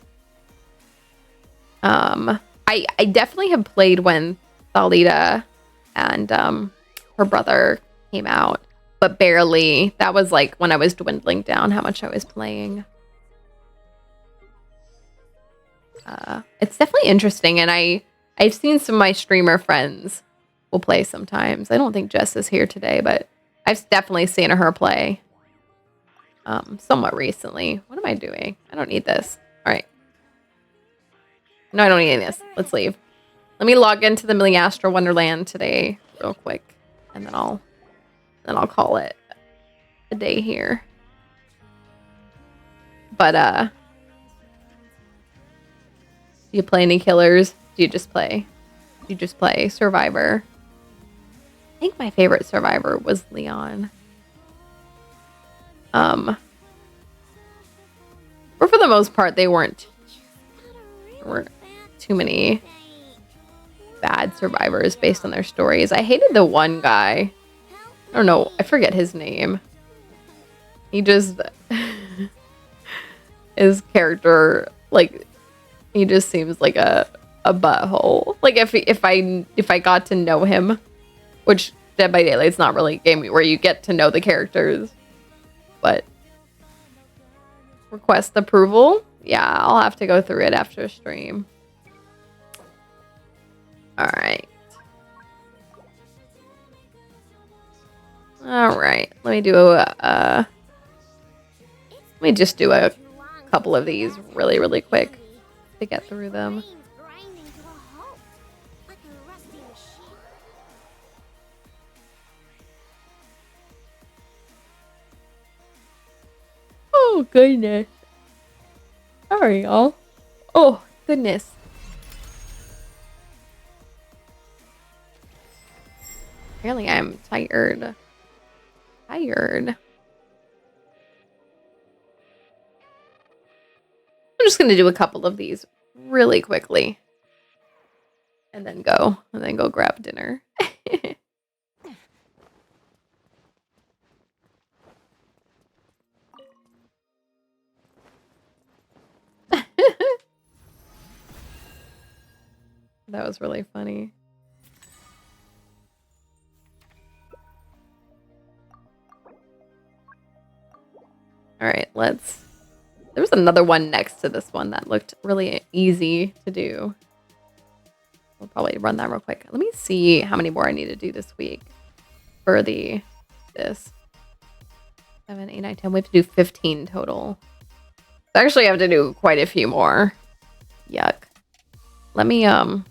I definitely have played when Thalita and her brother came out. but barely. That was like when I was dwindling down how much I was playing. It's definitely interesting, and I've seen some of my streamer friends will play sometimes. I don't think Jess is here today, but I've definitely seen her play somewhat recently. What am I doing? I don't need this. All right. No, I don't need any of this. Let's leave. Let me log into the Milliastra Wonderland today real quick, and then I'll call it a day here. But do you play any killers? Do you just play Survivor? I think my favorite Survivor was Leon. But for the most part, there weren't too many bad survivors based on their stories. I hated the one guy. I don't know. I forget his name. He just his character, like, he just seems like a butthole. Like if I got to know him, which Dead by Daylight's not really a game where you get to know the characters, but request approval. Yeah, I'll have to go through it after stream. All right. All right. Let me just do a couple of these really quick to get through them. Oh, goodness. Sorry, y'all. Oh, goodness. Apparently, I'm tired. I'm just going to do a couple of these really quickly. And then go grab dinner. That was really funny. All right, there was another one next to this one that looked really easy to do. We'll probably run that real quick. Let me see how many more I need to do this week for this. 7, 8, 9, 10. We have to do 15 total. So actually, I have to do quite a few more. Yuck. Let me, I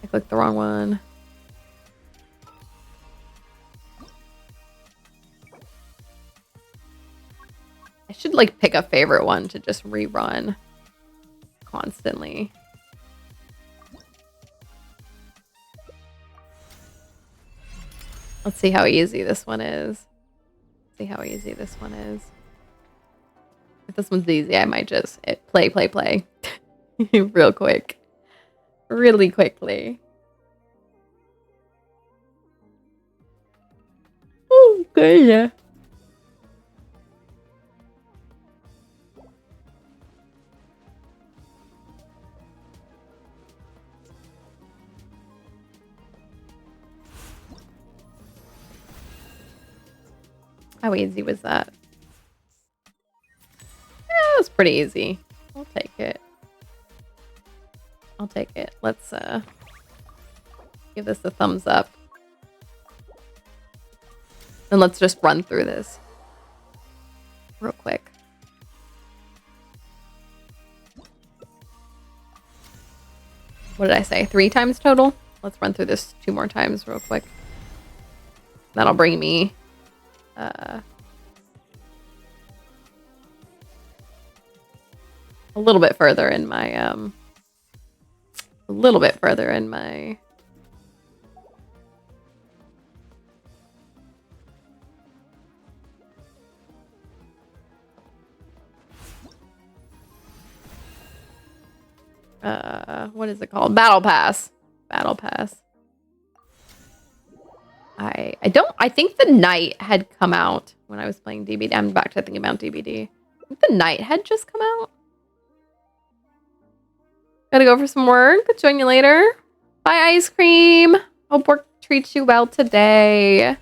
clicked the wrong one. I should like pick a favorite one to just rerun constantly. Let's see how easy this one is. If this one's easy, I might just play real quick. Really quickly. Oh, good. How easy was that? Yeah, it was pretty easy. I'll take it. Let's give this a thumbs up. And let's just run through this real quick. What did I say? 3 times total? Let's run through this 2 more times real quick. That'll bring me a little bit further in my what is it called? Battle Pass. I think the Knight had come out when I was playing DBD. I'm back to thinking about DBD. I think the Knight had just come out. Gotta go for some work. Join you later. Bye, ice cream. Hope work treats you well today.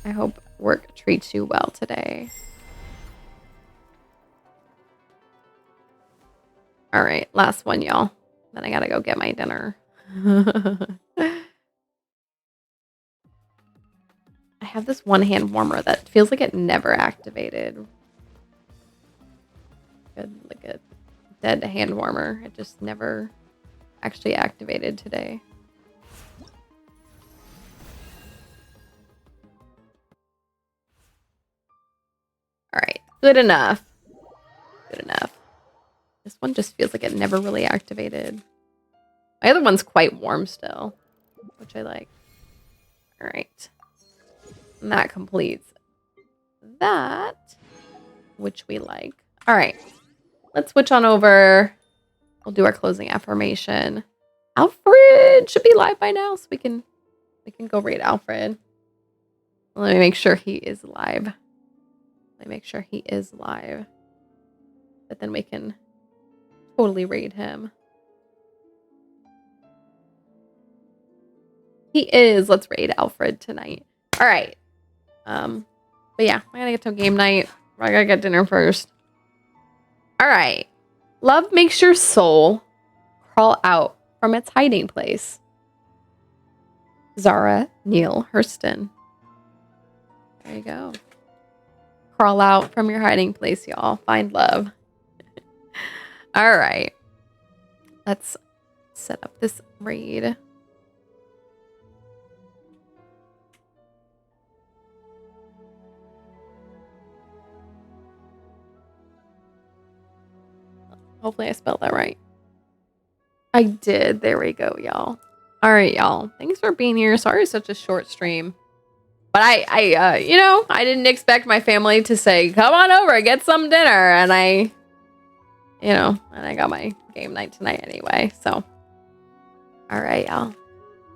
I hope work treats you well today. All right, last one, y'all. Then I gotta go get my dinner. I have this one hand warmer that feels like it never activated. Good, like a dead hand warmer. It just never actually activated today. All right, good enough. Good enough. This one just feels like it never really activated. My other one's quite warm still, which I like. All right. And that completes that, which we like. All right. Let's switch on over. We'll do our closing affirmation. Alfred should be live by now, so we can go raid Alfred. Let me make sure he is live. Let me make sure he is live. But then we can totally raid him. He is. Let's raid Alfred tonight. All right. But yeah, I gotta get to game night. I gotta get dinner first. All right. Love makes your soul crawl out from its hiding place. Zara Neale Hurston. There you go. Crawl out from your hiding place, y'all. Find love. All right. Let's set up this raid. Hopefully I spelled that right. I did. There we go, y'all. All right, y'all. Thanks for being here. Sorry it's such a short stream. But I didn't expect my family to say, come on over, get some dinner. And I got my game night tonight anyway. So, all right, y'all.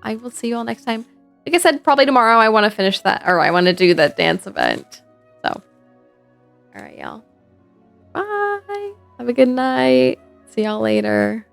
I will see you all next time. Like I said, probably tomorrow I want to finish that, or I want to do that dance event. So, all right, y'all. Bye. Have a good night. See y'all later.